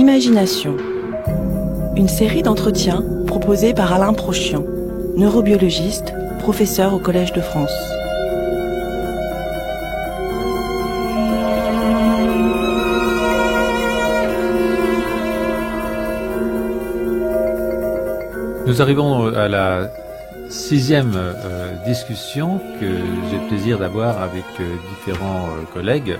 Imagination. Une série d'entretiens proposés par Alain Prochian, neurobiologiste, professeur au Collège de France. Nous arrivons à la sixième discussion que j'ai le plaisir d'avoir avec différents collègues,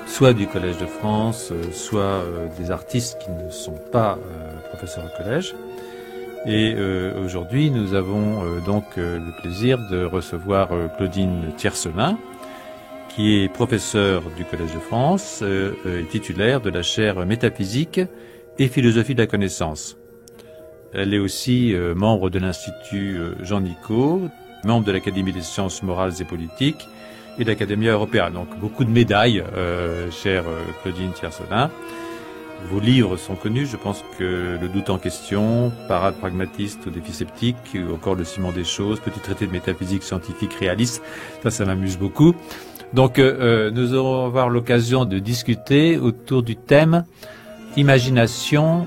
soit du Collège de France, soit des artistes qui ne sont pas professeurs au collège. Et aujourd'hui, nous avons donc le plaisir de recevoir Claudine Tiercelin, qui est professeure du Collège de France et titulaire de la chaire Métaphysique et Philosophie de la connaissance. Elle est aussi membre de l'Institut Jean Nicot, membre de l'Académie des sciences morales et politiques et de l'Académie européenne. Donc beaucoup de médailles, chère Claudine Tiercelin. Vos livres sont connus, je pense que Le doute en question, Parade pragmatiste au défi sceptique, ou encore Le ciment des choses, Petit traité de métaphysique scientifique réaliste. Ça m'amuse beaucoup. Donc nous allons avoir l'occasion de discuter autour du thème imagination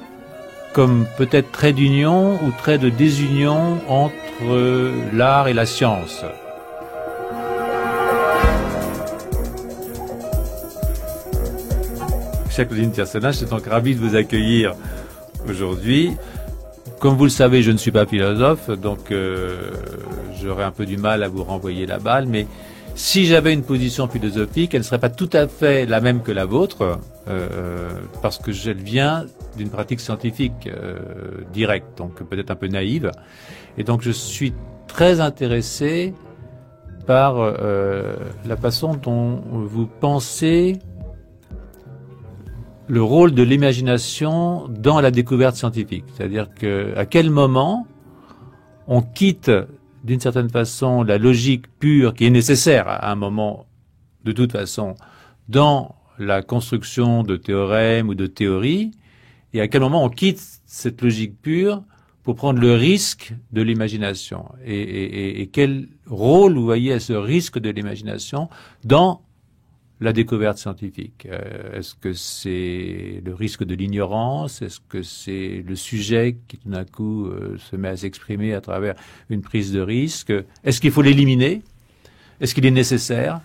comme peut-être trait d'union ou trait de désunion entre l'art et la science. Chère Claudine Tiercelin, je suis donc ravi de vous accueillir aujourd'hui. Comme vous le savez, je ne suis pas philosophe, donc j'aurais un peu du mal à vous renvoyer la balle, mais si j'avais une position philosophique, elle ne serait pas tout à fait la même que la vôtre, parce que elle vient d'une pratique scientifique directe, donc peut-être un peu naïve. Et donc je suis très intéressé par la façon dont vous pensez le rôle de l'imagination dans la découverte scientifique. C'est-à-dire à quel moment on quitte d'une certaine façon la logique pure qui est nécessaire à un moment de toute façon dans la construction de théorèmes ou de théories, et à quel moment on quitte cette logique pure pour prendre le risque de l'imagination. Et quel rôle vous voyez à ce risque de l'imagination dans la découverte scientifique? Est-ce que c'est le risque de l'ignorance? Est-ce que c'est le sujet qui tout d'un coup se met à s'exprimer à travers une prise de risque? Est-ce qu'il faut l'éliminer? Est-ce qu'il est nécessaire?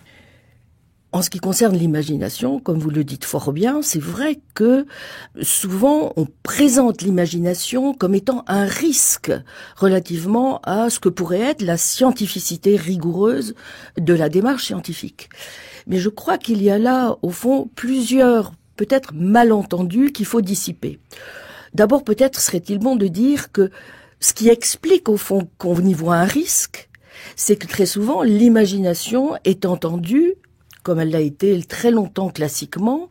En ce qui concerne l'imagination, comme vous le dites fort bien, c'est vrai que souvent on présente l'imagination comme étant un risque relativement à ce que pourrait être la scientificité rigoureuse de la démarche scientifique. Mais je crois qu'il y a là, au fond, plusieurs, peut-être malentendus qu'il faut dissiper. D'abord, peut-être serait-il bon de dire que ce qui explique, au fond, qu'on y voit un risque, c'est que très souvent, l'imagination est entendue, comme elle l'a été très longtemps classiquement,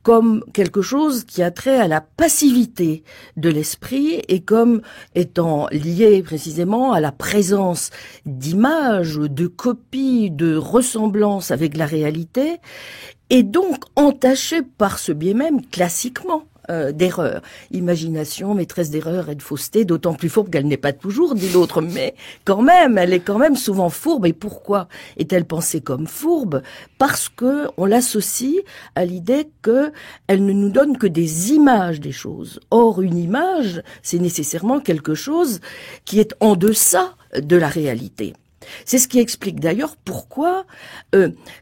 comme quelque chose qui a trait à la passivité de l'esprit et comme étant lié précisément à la présence d'images, de copies, de ressemblances avec la réalité, et donc entachée par ce biais même classiquement d'erreur. Imagination, maîtresse d'erreur et de fausseté, d'autant plus fourbe qu'elle n'est pas toujours, dit l'autre, mais quand même, elle est quand même souvent fourbe. Et pourquoi est-elle pensée comme fourbe? Parce que on l'associe à l'idée que elle ne nous donne que des images des choses. Or, une image, c'est nécessairement quelque chose qui est en deçà de la réalité. C'est ce qui explique d'ailleurs pourquoi,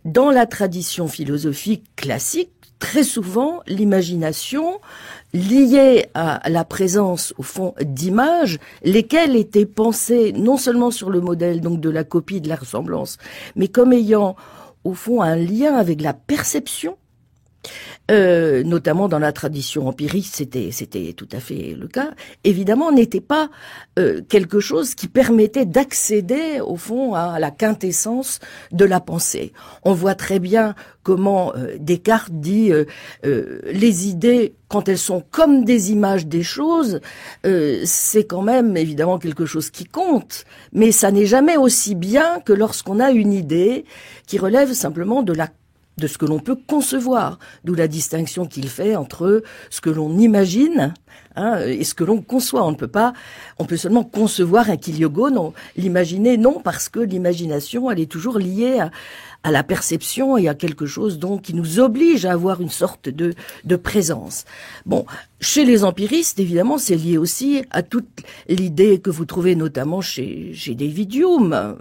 dans la tradition philosophique classique, très souvent, l'imagination liée à la présence, au fond, d'images, lesquelles étaient pensées non seulement sur le modèle donc de la copie, de la ressemblance, mais comme ayant, au fond, un lien avec la perception. Notamment dans la tradition empirique, c'était tout à fait le cas, évidemment n'était pas quelque chose qui permettait d'accéder au fond à la quintessence de la pensée. On voit très bien comment Descartes dit les idées, quand elles sont comme des images des choses, c'est quand même évidemment quelque chose qui compte, mais ça n'est jamais aussi bien que lorsqu'on a une idée qui relève simplement de ce que l'on peut concevoir, d'où la distinction qu'il fait entre ce que l'on imagine et ce que l'on conçoit. On peut seulement concevoir un kiliogone, l'imaginer non, parce que l'imagination, elle est toujours liée à la perception et à quelque chose donc qui nous oblige à avoir une sorte de présence. Bon, chez les empiristes, évidemment, c'est lié aussi à toute l'idée que vous trouvez notamment chez David Hume,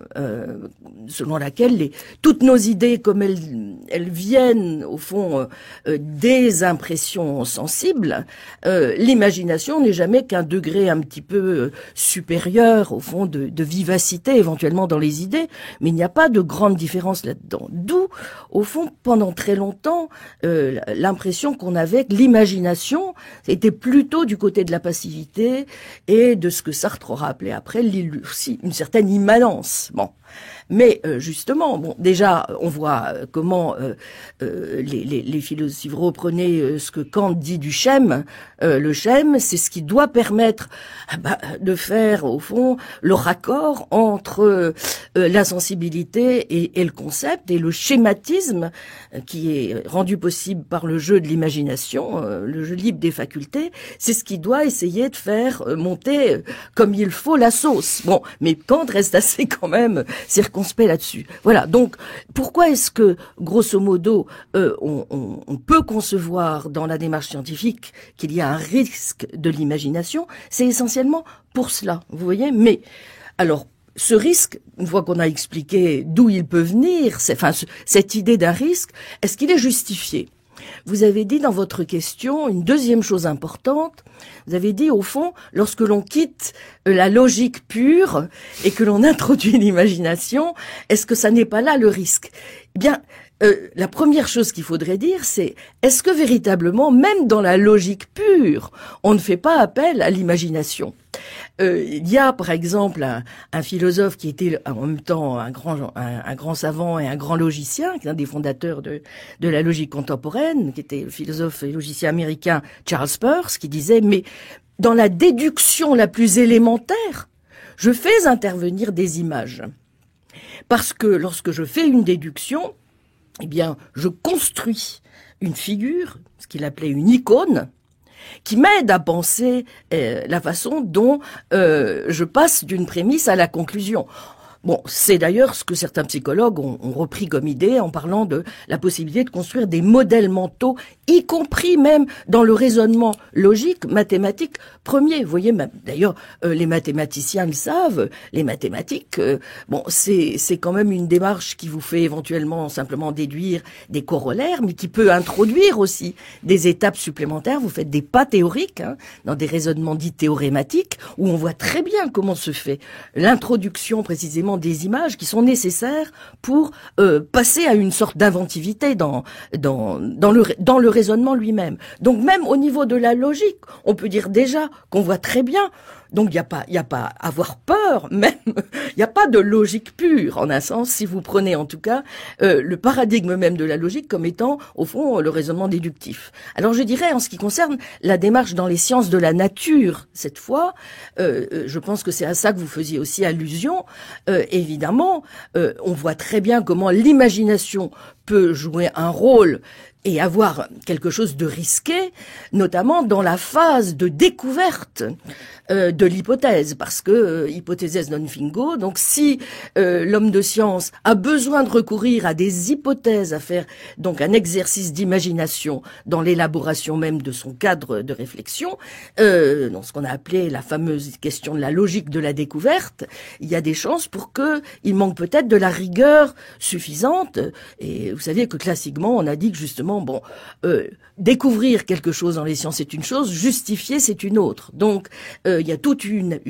selon laquelle toutes nos idées, comme elles viennent au fond des impressions sensibles, l'imagination n'est jamais qu'un degré un petit peu supérieur au fond de vivacité éventuellement dans les idées, mais il n'y a pas de grande différence là-dedans. D'où, au fond, pendant très longtemps, l'impression qu'on avait que l'imagination était plutôt du côté de la passivité et de ce que Sartre aura appelé après aussi une certaine immanence. Bon. Mais justement, bon, déjà, on voit comment les philosophes, si vous reprenez ce que Kant dit du schème, le schème, c'est ce qui doit permettre de faire, au fond, le raccord entre la sensibilité et le concept, et le schématisme qui est rendu possible par le jeu de l'imagination, le jeu libre des facultés, c'est ce qui doit essayer de faire monter comme il faut la sauce. Bon, mais Kant reste assez quand même circonspect là-dessus. Voilà, donc pourquoi est-ce que, grosso modo, on peut concevoir dans la démarche scientifique qu'il y a un risque de l'imagination? C'est essentiellement pour cela, vous voyez. Mais, alors, ce risque, une fois qu'on a expliqué d'où il peut venir, cette idée d'un risque, est-ce qu'il est justifié? Vous avez dit dans votre question une deuxième chose importante. Vous avez dit, au fond, lorsque l'on quitte la logique pure et que l'on introduit l'imagination, est-ce que ça n'est pas là le risque? Eh bien, la première chose qu'il faudrait dire, c'est est-ce que véritablement, même dans la logique pure, on ne fait pas appel à l'imagination? Il y a par exemple un philosophe qui était en même temps un grand savant et un grand logicien, qui est un des fondateurs de la logique contemporaine, qui était le philosophe et logicien américain Charles Peirce, qui disait mais dans la déduction la plus élémentaire, je fais intervenir des images. Parce que lorsque je fais une déduction, eh bien, je construis une figure, ce qu'il appelait une icône, qui m'aide à penser la façon dont je passe d'une prémisse à la conclusion. Bon, c'est d'ailleurs ce que certains psychologues ont repris comme idée en parlant de la possibilité de construire des modèles mentaux, y compris même dans le raisonnement logique, mathématique premier. Vous voyez, d'ailleurs, les mathématiciens le savent, les mathématiques, c'est quand même une démarche qui vous fait éventuellement simplement déduire des corollaires, mais qui peut introduire aussi des étapes supplémentaires. Vous faites des pas théoriques, dans des raisonnements dits théorématiques, où on voit très bien comment se fait l'introduction précisément des images qui sont nécessaires pour passer à une sorte d'inventivité dans le raisonnement lui-même. Donc même au niveau de la logique, on peut dire déjà qu'on voit très bien. Donc il y a pas à avoir peur, même il n'y a pas de logique pure en un sens, si vous prenez en tout cas le paradigme même de la logique comme étant au fond le raisonnement déductif. Alors je dirais en ce qui concerne la démarche dans les sciences de la nature, cette fois, je pense que c'est à ça que vous faisiez aussi allusion. Évidemment, on voit très bien comment l'imagination peut jouer un rôle et avoir quelque chose de risqué, notamment dans la phase de découverte de l'hypothèse, parce que hypotheses non fingo, donc si l'homme de science a besoin de recourir à des hypothèses, à faire donc un exercice d'imagination dans l'élaboration même de son cadre de réflexion, dans ce qu'on a appelé la fameuse question de la logique de la découverte, il y a des chances pour que il manque peut-être de la rigueur suffisante. Et vous savez que classiquement, on a dit que justement, découvrir quelque chose dans les sciences c'est une chose, justifier c'est une autre. Donc il y a toute une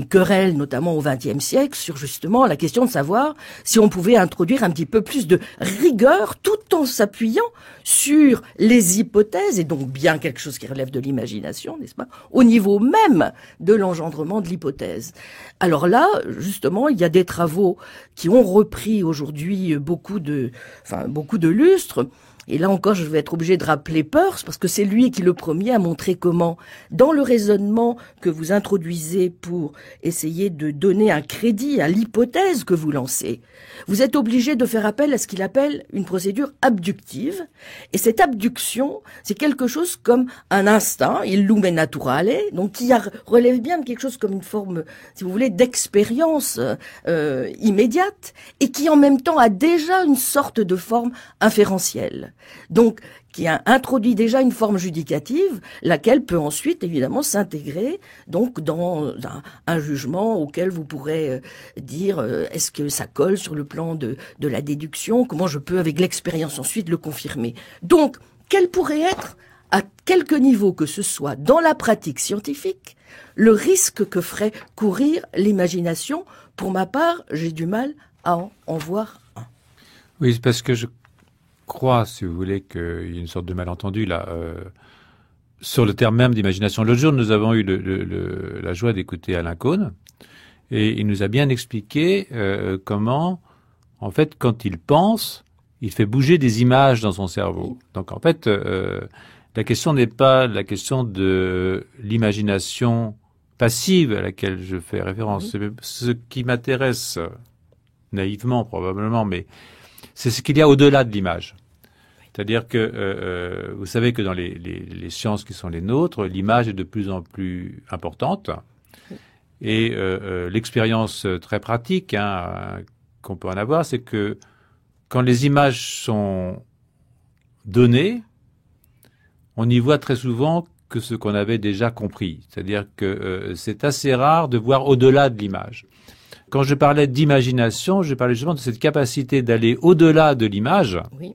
querelle, notamment au XXe siècle, sur justement la question de savoir si on pouvait introduire un petit peu plus de rigueur tout en s'appuyant sur les hypothèses, et donc bien quelque chose qui relève de l'imagination, n'est-ce pas, au niveau même de l'engendrement de l'hypothèse. Alors là, justement, il y a des travaux qui ont repris aujourd'hui beaucoup de lustre, Et là encore, je vais être obligé de rappeler Peirce, parce que c'est lui qui le premier a montré comment, dans le raisonnement que vous introduisez pour essayer de donner un crédit à l'hypothèse que vous lancez, vous êtes obligé de faire appel à ce qu'il appelle une procédure abductive. Et cette abduction, c'est quelque chose comme un instinct, illume naturale, donc qui relève bien de quelque chose comme une forme, si vous voulez, d'expérience immédiate, et qui en même temps a déjà une sorte de forme inférentielle. Donc, qui a introduit déjà une forme judicative, laquelle peut ensuite, évidemment, s'intégrer donc dans un jugement auquel vous pourrez dire est-ce que ça colle sur le plan de la déduction, comment je peux, avec l'expérience ensuite, le confirmer. Donc, quel pourrait être, à quelque niveau que ce soit, dans la pratique scientifique, le risque que ferait courir l'imagination? Pour ma part, j'ai du mal à en voir un. Oui, c'est parce que je crois, si vous voulez, qu'il y a une sorte de malentendu là sur le terme même d'imagination. L'autre jour, nous avons eu la joie d'écouter Alain Cohn, et il nous a bien expliqué comment, en fait, quand il pense, il fait bouger des images dans son cerveau. Donc, en fait, la question n'est pas la question de l'imagination passive à laquelle je fais référence. Ce qui m'intéresse, naïvement probablement, mais c'est ce qu'il y a au-delà de l'image. C'est-à-dire que vous savez que dans les sciences qui sont les nôtres, l'image est de plus en plus importante. Et l'expérience très pratique qu'on peut en avoir, c'est que quand les images sont données, on y voit très souvent que ce qu'on avait déjà compris. C'est-à-dire que c'est assez rare de voir au-delà de l'image. Quand je parlais d'imagination, je parlais justement de cette capacité d'aller au-delà de l'image. Oui.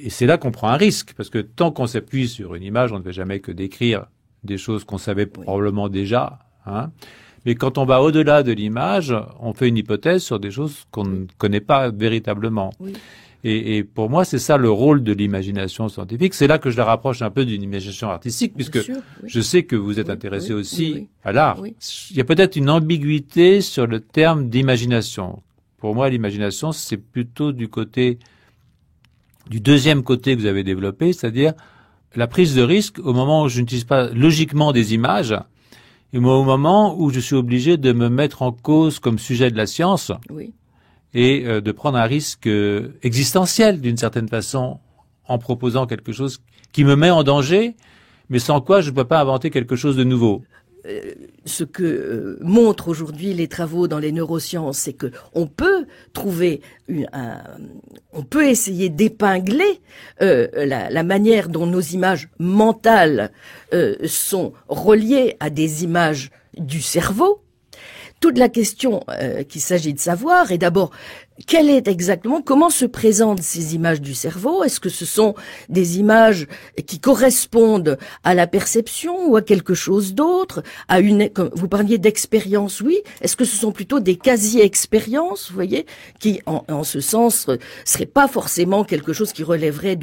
Et c'est là qu'on prend un risque, parce que tant qu'on s'appuie sur une image, on ne fait jamais que décrire des choses qu'on savait probablement déjà. Mais quand on va au-delà de l'image, on fait une hypothèse sur des choses qu'on ne connaît pas véritablement. Oui. Et pour moi, c'est ça le rôle de l'imagination scientifique. C'est là que je la rapproche un peu d'une imagination artistique, puisque je sais que vous êtes intéressé aussi à l'art. Oui. Il y a peut-être une ambiguïté sur le terme d'imagination. Pour moi, l'imagination, c'est plutôt du deuxième côté que vous avez développé, c'est-à-dire la prise de risque au moment où je n'utilise pas logiquement des images, et au moment où je suis obligé de me mettre en cause comme sujet de la science. Oui. Et de prendre un risque existentiel d'une certaine façon en proposant quelque chose qui me met en danger, mais sans quoi je ne peux pas inventer quelque chose de nouveau. Ce que montrent aujourd'hui les travaux dans les neurosciences, c'est que on peut trouver on peut essayer d'épingler la manière dont nos images mentales sont reliées à des images du cerveau. Toute la question qu'il s'agit de savoir est d'abord quelle est exactement, comment se présentent ces images du cerveau? Est-ce que ce sont des images qui correspondent à la perception ou à quelque chose d'autre? Comme vous parliez d'expérience, oui. Est-ce que ce sont plutôt des quasi-expériences, vous voyez, qui, en ce sens, seraient pas forcément quelque chose qui relèverait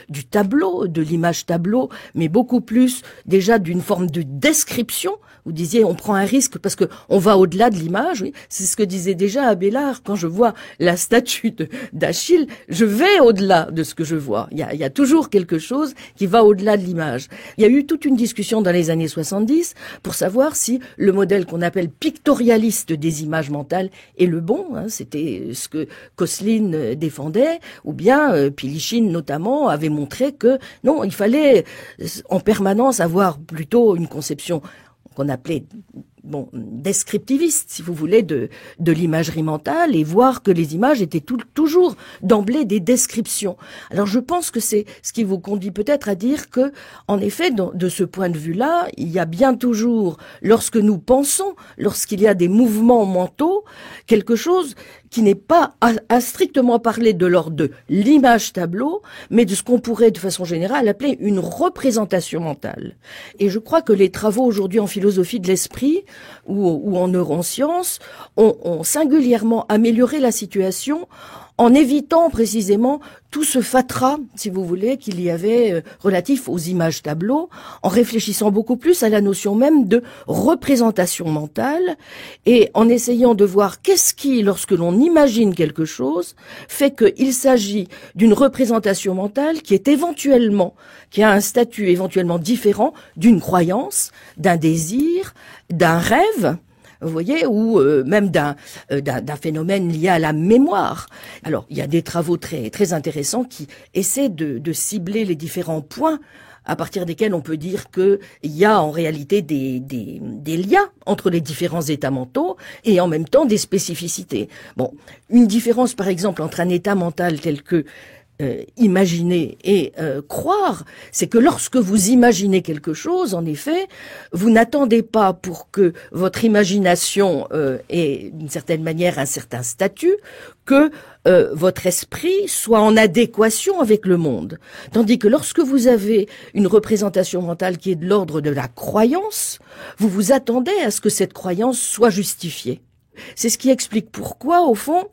du tableau, de l'image tableau, mais beaucoup plus déjà d'une forme de description? Vous disiez, on prend un risque parce que on va au-delà de l'image. Oui. C'est ce que disait déjà Abélard. Quand je vois la statue d'Achille, je vais au-delà de ce que je vois. Il y a toujours quelque chose qui va au-delà de l'image. Il y a eu toute une discussion dans les années 70 pour savoir si le modèle qu'on appelle pictorialiste des images mentales est le bon. C'était ce que Koslin défendait, ou bien Pilichine notamment avait montré que non, il fallait en permanence avoir plutôt une conception qu'on appelait descriptiviste, si vous voulez, de l'imagerie mentale, et voir que les images étaient toujours d'emblée des descriptions. Alors je pense que c'est ce qui vous conduit peut-être à dire que, en effet, de ce point de vue-là, il y a bien toujours, lorsque nous pensons, lorsqu'il y a des mouvements mentaux, quelque chose qui n'est pas à strictement parler de l'ordre de l'image tableau, mais de ce qu'on pourrait de façon générale appeler une représentation mentale. Et je crois que les travaux aujourd'hui en philosophie de l'esprit ou en neurosciences ont singulièrement amélioré la situation en évitant précisément tout ce fatras, si vous voulez, qu'il y avait relatif aux images tableaux, en réfléchissant beaucoup plus à la notion même de représentation mentale et en essayant de voir qu'est-ce qui, lorsque l'on imagine quelque chose, fait qu'il s'agit d'une représentation mentale qui est éventuellement, qui a un statut éventuellement différent d'une croyance, d'un désir, d'un rêve, vous voyez, ou même d'un phénomène lié à la mémoire. Alors, il y a des travaux très très intéressants qui essaient de cibler les différents points à partir desquels on peut dire qu'il y a en réalité des liens entre les différents états mentaux et en même temps des spécificités. Bon, une différence par exemple entre un état mental tel que imaginer et croire, c'est que lorsque vous imaginez quelque chose, en effet, vous n'attendez pas pour que votre imagination ait d'une certaine manière un certain statut, que votre esprit soit en adéquation avec le monde. Tandis que lorsque vous avez une représentation mentale qui est de l'ordre de la croyance, vous vous attendez à ce que cette croyance soit justifiée. C'est ce qui explique pourquoi, au fond,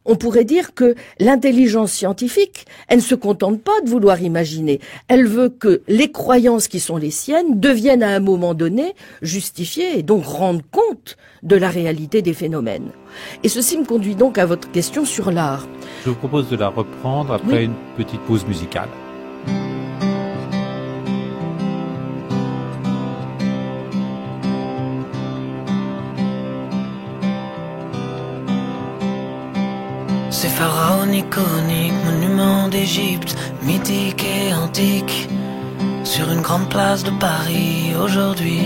on pourrait dire que l'intelligence scientifique, elle ne se contente pas de vouloir imaginer. Elle veut que les croyances qui sont les siennes deviennent à un moment donné justifiées et donc rendre compte de la réalité des phénomènes. Et ceci me conduit donc à votre question sur l'art. Je vous propose de la reprendre après une petite pause musicale. Ces pharaons iconiques, monuments d'Égypte, mythiques et antiques. Sur une grande place de Paris, aujourd'hui,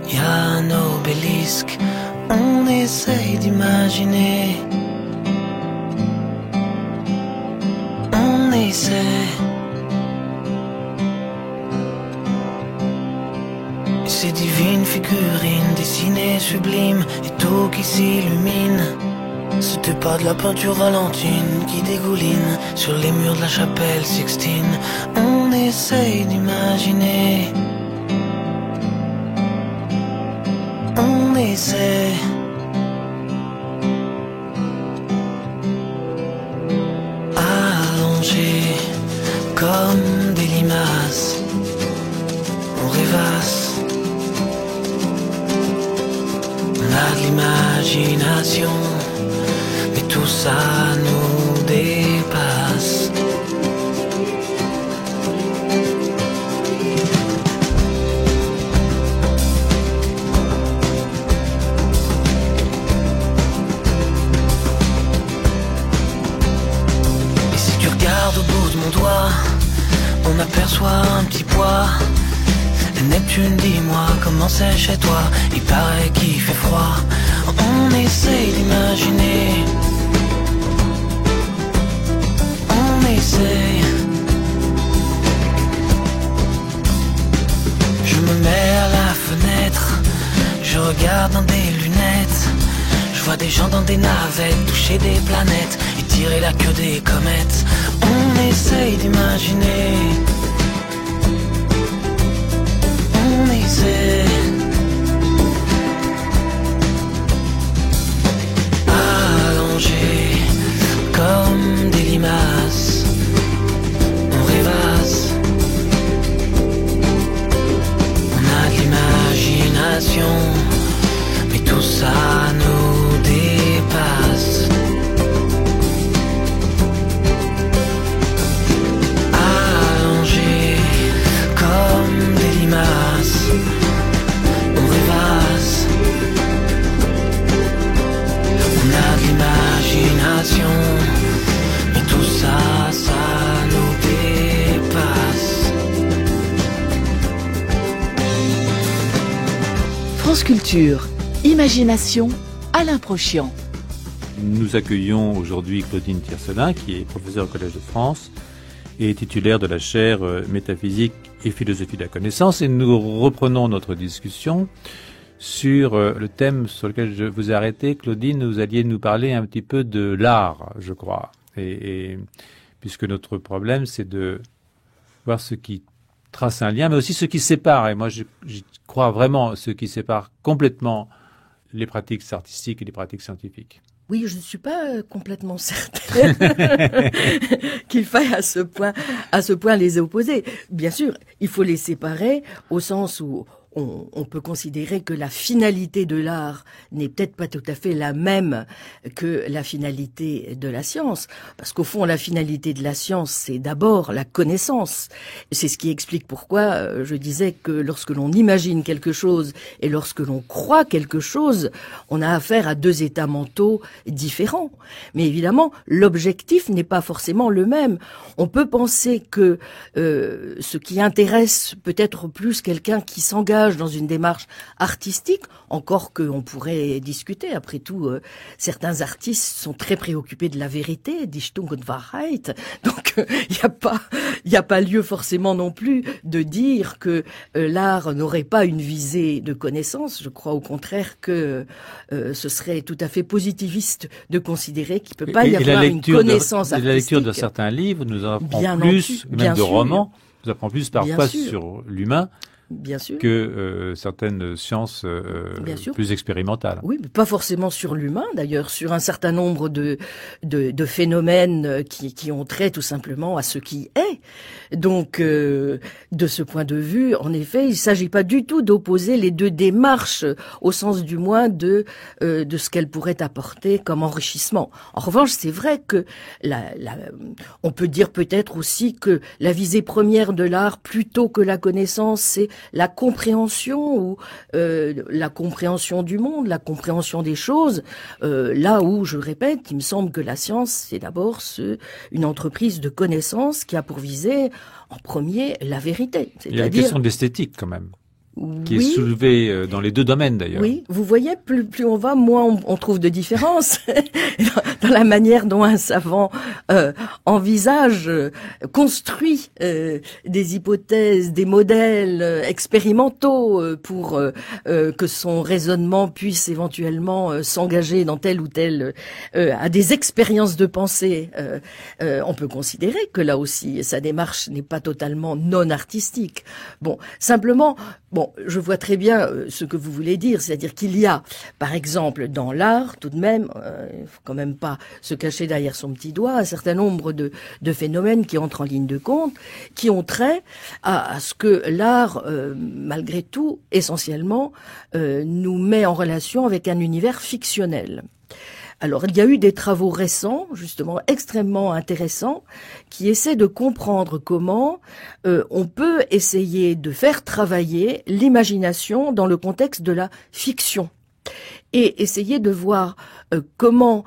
il y a un obélisque. On essaye d'imaginer. On essaie. Ces divines figurines dessinées sublimes et tout qui s'illumine. C'était pas de la peinture valentine qui dégouline sur les murs de la chapelle Sixtine. On essaye d'imaginer. On essaie. Allongés comme des limaces, on rêvasse. On a de l'imagination, mais tout ça nous dépasse. Et si tu regardes au bout de mon doigt, on aperçoit un petit poids. Neptune, dis-moi comment c'est chez toi. Il paraît qu'il fait froid. On essaye d'imaginer. On essaye. Je me mets à la fenêtre. Je regarde dans des lunettes. Je vois des gens dans des navettes toucher des planètes et tirer la queue des comètes. On essaye d'imaginer. On essaie. Allongés comme des limaces, on rêvasse. On a de l'imagination, mais tout ça nous dépasse. Allongés comme des limaces, on rêvasse. On a de l'imagination, mais tout ça, ça nous dépasse. France Culture, Imagination, Alain Prochian. Nous accueillons aujourd'hui Claudine Tiercelin, qui est professeure au Collège de France et titulaire de la chaire Métaphysique et Philosophie de la Connaissance. Et nous reprenons notre discussion sur le thème sur lequel je vous ai arrêté. Claudine, vous alliez nous parler un petit peu de l'art, je crois. Et puisque notre problème, c'est de voir ce qui trace un lien, mais aussi ce qui sépare. Et moi, j'y crois vraiment, ce qui sépare complètement les pratiques artistiques et les pratiques scientifiques. Oui, je ne suis pas complètement certaine qu'il faille à ce point les opposer. Bien sûr, il faut les séparer au sens où on peut considérer que la finalité de l'art n'est peut-être pas tout à fait la même que la finalité de la science. Parce qu'au fond, la finalité de la science, c'est d'abord la connaissance. C'est ce qui explique pourquoi je disais que lorsque l'on imagine quelque chose et lorsque l'on croit quelque chose, on a affaire à deux états mentaux différents. Mais évidemment, l'objectif n'est pas forcément le même. On peut penser que ce qui intéresse peut-être plus quelqu'un qui s'engage dans une démarche artistique, encore qu'on pourrait discuter. Après tout, certains artistes sont très préoccupés de la vérité, Dichtung und Wahrheit. Donc, il n'y a pas lieu forcément non plus de dire que l'art n'aurait pas une visée de connaissance. Je crois au contraire que ce serait tout à fait positiviste de considérer qu'il ne peut pas y avoir une connaissance artistique. La lecture de certains livres nous apprend plus, même de romans, nous apprend plus parfois sur l'humain. Bien sûr. Que certaines sciences plus expérimentales. Oui, mais pas forcément sur l'humain, d'ailleurs, sur un certain nombre de phénomènes qui ont trait tout simplement à ce qui est. Donc, de ce point de vue, en effet, il ne s'agit pas du tout d'opposer les deux démarches, au sens du moins de ce qu'elles pourraient apporter comme enrichissement. En revanche, c'est vrai que on peut dire peut-être aussi que la visée première de l'art, plutôt que la connaissance, c'est la compréhension ou la compréhension du monde, la compréhension des choses, là où, je répète, il me semble que la science, c'est d'abord une entreprise de connaissance qui a pour visée, en premier, la vérité. Il y a une question d'esthétique, quand même, qui est soulevée dans les deux domaines, d'ailleurs. Oui, vous voyez, plus on va, moins on trouve de différences dans la manière dont un savant envisage, construit des hypothèses, des modèles expérimentaux pour que son raisonnement puisse éventuellement s'engager dans tel ou tel à des expériences de pensée. On peut considérer que là aussi, sa démarche n'est pas totalement non artistique. Bon, simplement, je vois très bien ce que vous voulez dire, c'est-à-dire qu'il y a, par exemple, dans l'art, tout de même, il faut quand même pas se cacher derrière son petit doigt, un certain nombre de phénomènes qui entrent en ligne de compte, qui ont trait à ce que l'art, malgré tout, essentiellement, nous met en relation avec un univers fictionnel. Alors, il y a eu des travaux récents, justement, extrêmement intéressants, qui essaient de comprendre comment on peut essayer de faire travailler l'imagination dans le contexte de la fiction. Et essayer de voir comment,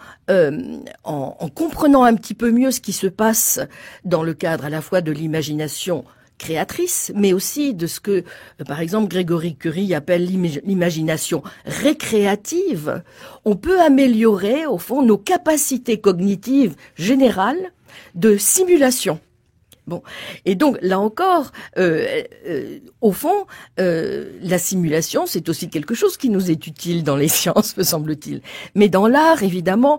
en comprenant un petit peu mieux ce qui se passe dans le cadre à la fois de l'imagination créatrice, mais aussi de ce que, par exemple, Grégory Curie appelle l'imagination récréative, on peut améliorer, au fond, nos capacités cognitives générales de simulation. Bon, et donc là encore, au fond, la simulation, c'est aussi quelque chose qui nous est utile dans les sciences, me semble-t-il. Mais dans l'art, évidemment,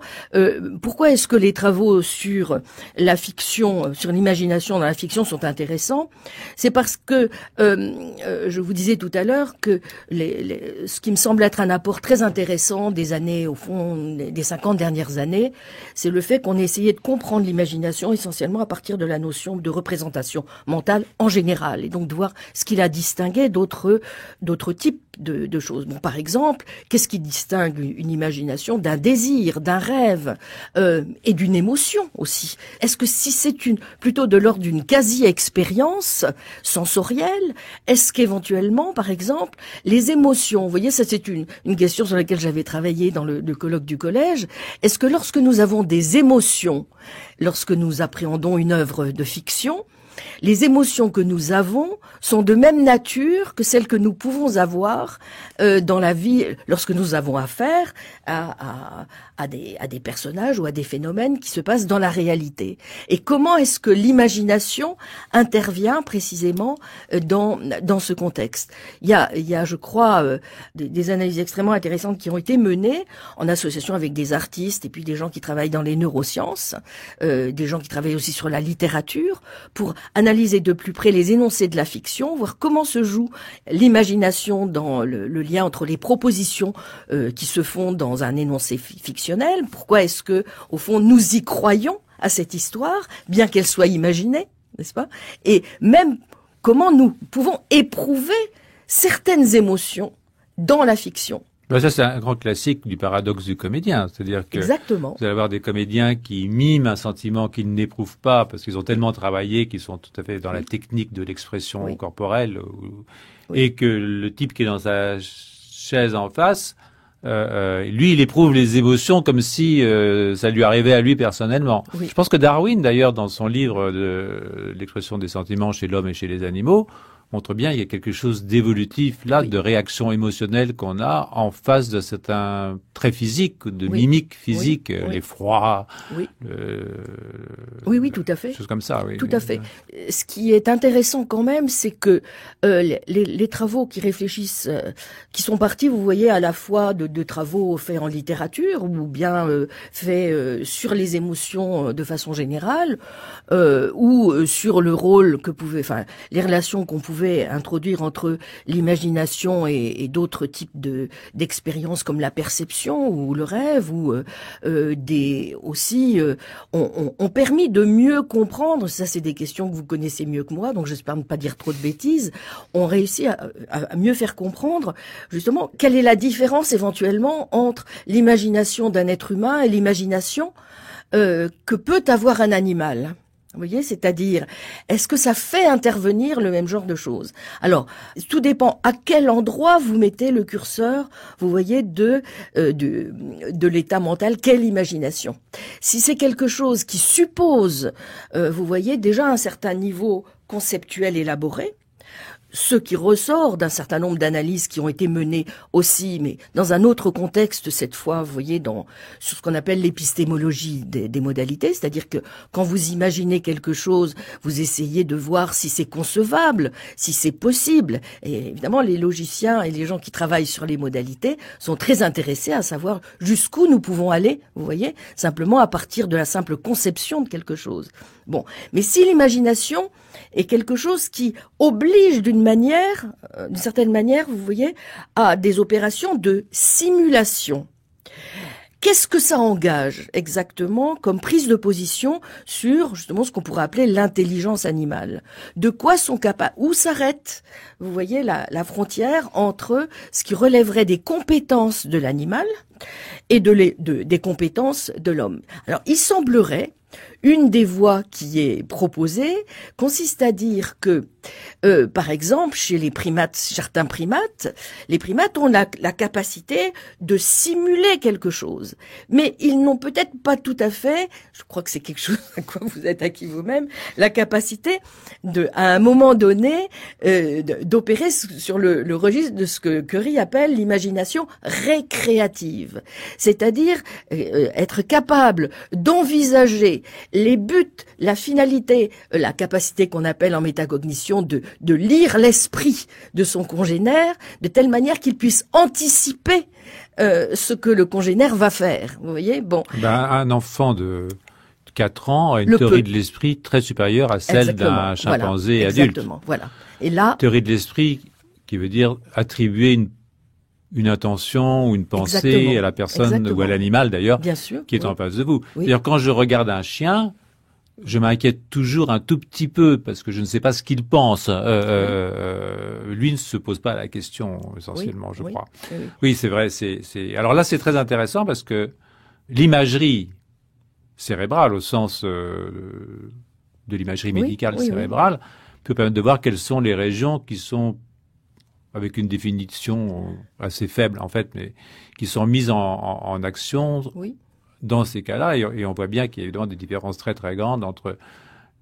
pourquoi est-ce que les travaux sur la fiction, sur l'imagination dans la fiction sont intéressants? C'est parce que, je vous disais tout à l'heure que ce qui me semble être un apport très intéressant des années, au fond, des 50 dernières années, c'est le fait qu'on ait essayé de comprendre l'imagination essentiellement à partir de la notion de représentation mentale en général, et donc de voir ce qu'il a distingué d'autres types de choses. Bon, par exemple, qu'est-ce qui distingue une imagination d'un désir, d'un rêve et d'une émotion aussi? Est-ce que si c'est plutôt de l'ordre d'une quasi-expérience sensorielle, est-ce qu'éventuellement, par exemple, les émotions, vous voyez, ça c'est une question sur laquelle j'avais travaillé dans le colloque du collège, est-ce que lorsque nous avons des émotions, lorsque nous appréhendons une œuvre de fiction, les émotions que nous avons sont de même nature que celles que nous pouvons avoir dans la vie lorsque nous avons affaire à des personnages ou à des phénomènes qui se passent dans la réalité. Et comment est-ce que l'imagination intervient précisément dans ce contexte? Il y a, je crois, des analyses extrêmement intéressantes qui ont été menées en association avec des artistes et puis des gens qui travaillent dans les neurosciences, des gens qui travaillent aussi sur la littérature, pour analyser de plus près les énoncés de la fiction, voir comment se joue l'imagination dans le lien entre les propositions qui se font dans un énoncé fictionnel. Pourquoi est-ce que, au fond, nous y croyons à cette histoire, bien qu'elle soit imaginée, n'est-ce pas? Et même comment nous pouvons éprouver certaines émotions dans la fiction. Ben ça, c'est un grand classique du paradoxe du comédien. C'est-à-dire que Exactement. vous allez avoir des comédiens qui miment un sentiment qu'ils n'éprouvent pas parce qu'ils ont tellement travaillé qu'ils sont tout à fait dans la technique de l'expression corporelle et que le type qui est dans sa chaise en face, lui, il éprouve les émotions comme si ça lui arrivait à lui personnellement. Oui. Je pense que Darwin, d'ailleurs, dans son livre de l'expression des sentiments chez l'homme et chez les animaux, montre bien il y a quelque chose d'évolutif là, de réaction émotionnelle qu'on a en face de certains traits physiques, de mimiques physiques, l'effroi, oui, tout à fait. Choses comme ça, oui. Tout à fait. Ce qui est intéressant quand même, c'est que les travaux qui réfléchissent, qui sont partis, vous voyez, à la fois de travaux faits en littérature ou bien faits sur les émotions de façon générale, ou sur le rôle que pouvait, enfin, les relations qu'on pouvait introduire entre l'imagination et d'autres types d'expériences comme la perception ou le rêve ou ont permis de mieux comprendre, ça c'est des questions que vous connaissez mieux que moi, donc j'espère ne pas dire trop de bêtises, ont réussi à mieux faire comprendre justement quelle est la différence éventuellement entre l'imagination d'un être humain et l'imagination que peut avoir un animal. Vous voyez, c'est-à-dire, est-ce que ça fait intervenir le même genre de choses? Alors, tout dépend à quel endroit vous mettez le curseur, vous voyez, de l'état mental, quelle imagination. Si c'est quelque chose qui suppose, vous voyez, déjà un certain niveau conceptuel élaboré, ce qui ressort d'un certain nombre d'analyses qui ont été menées aussi, mais dans un autre contexte cette fois, vous voyez, sur ce qu'on appelle l'épistémologie des modalités, c'est-à-dire que quand vous imaginez quelque chose, vous essayez de voir si c'est concevable, si c'est possible. Et évidemment, les logiciens et les gens qui travaillent sur les modalités sont très intéressés à savoir jusqu'où nous pouvons aller, vous voyez, simplement à partir de la simple conception de quelque chose. Bon, mais si l'imagination est quelque chose qui oblige d'une certaine manière, vous voyez, à des opérations de simulation. Qu'est-ce que ça engage exactement comme prise de position sur justement ce qu'on pourrait appeler l'intelligence animale? De quoi sont capables? Où s'arrête, vous voyez, la frontière entre ce qui relèverait des compétences de l'animal et des compétences de l'homme? Alors, il semblerait, une des voies qui est proposée consiste à dire que, par exemple, chez les primates, certains primates, les primates ont la capacité de simuler quelque chose. Mais ils n'ont peut-être pas tout à fait, je crois que c'est quelque chose à quoi vous êtes acquis vous-même, la capacité à un moment donné, d'opérer sur le registre de ce que Curie appelle l'imagination récréative. C'est-à-dire être capable d'envisager les buts, la finalité, la capacité qu'on appelle en métacognition de lire l'esprit de son congénère, de telle manière qu'il puisse anticiper ce que le congénère va faire. Vous voyez, bon. Un enfant de 4 ans a une théorie de l'esprit très supérieure à celle d'un chimpanzé adulte. Exactement, voilà. Et là, théorie de l'esprit qui veut dire attribuer une intention ou une pensée à la personne ou à l'animal d'ailleurs qui est en face de vous. Oui. D'ailleurs, quand je regarde un chien, je m'inquiète toujours un tout petit peu parce que je ne sais pas ce qu'il pense. Lui ne se pose pas la question essentiellement, je crois. Oui, c'est vrai. Alors là, c'est très intéressant parce que l'imagerie cérébrale, au sens de l'imagerie médicale cérébrale, peut permettre de voir quelles sont les régions qui sont, avec une définition assez faible en fait, mais qui sont mises en action dans ces cas-là. Et on voit bien qu'il y a évidemment des différences très très grandes entre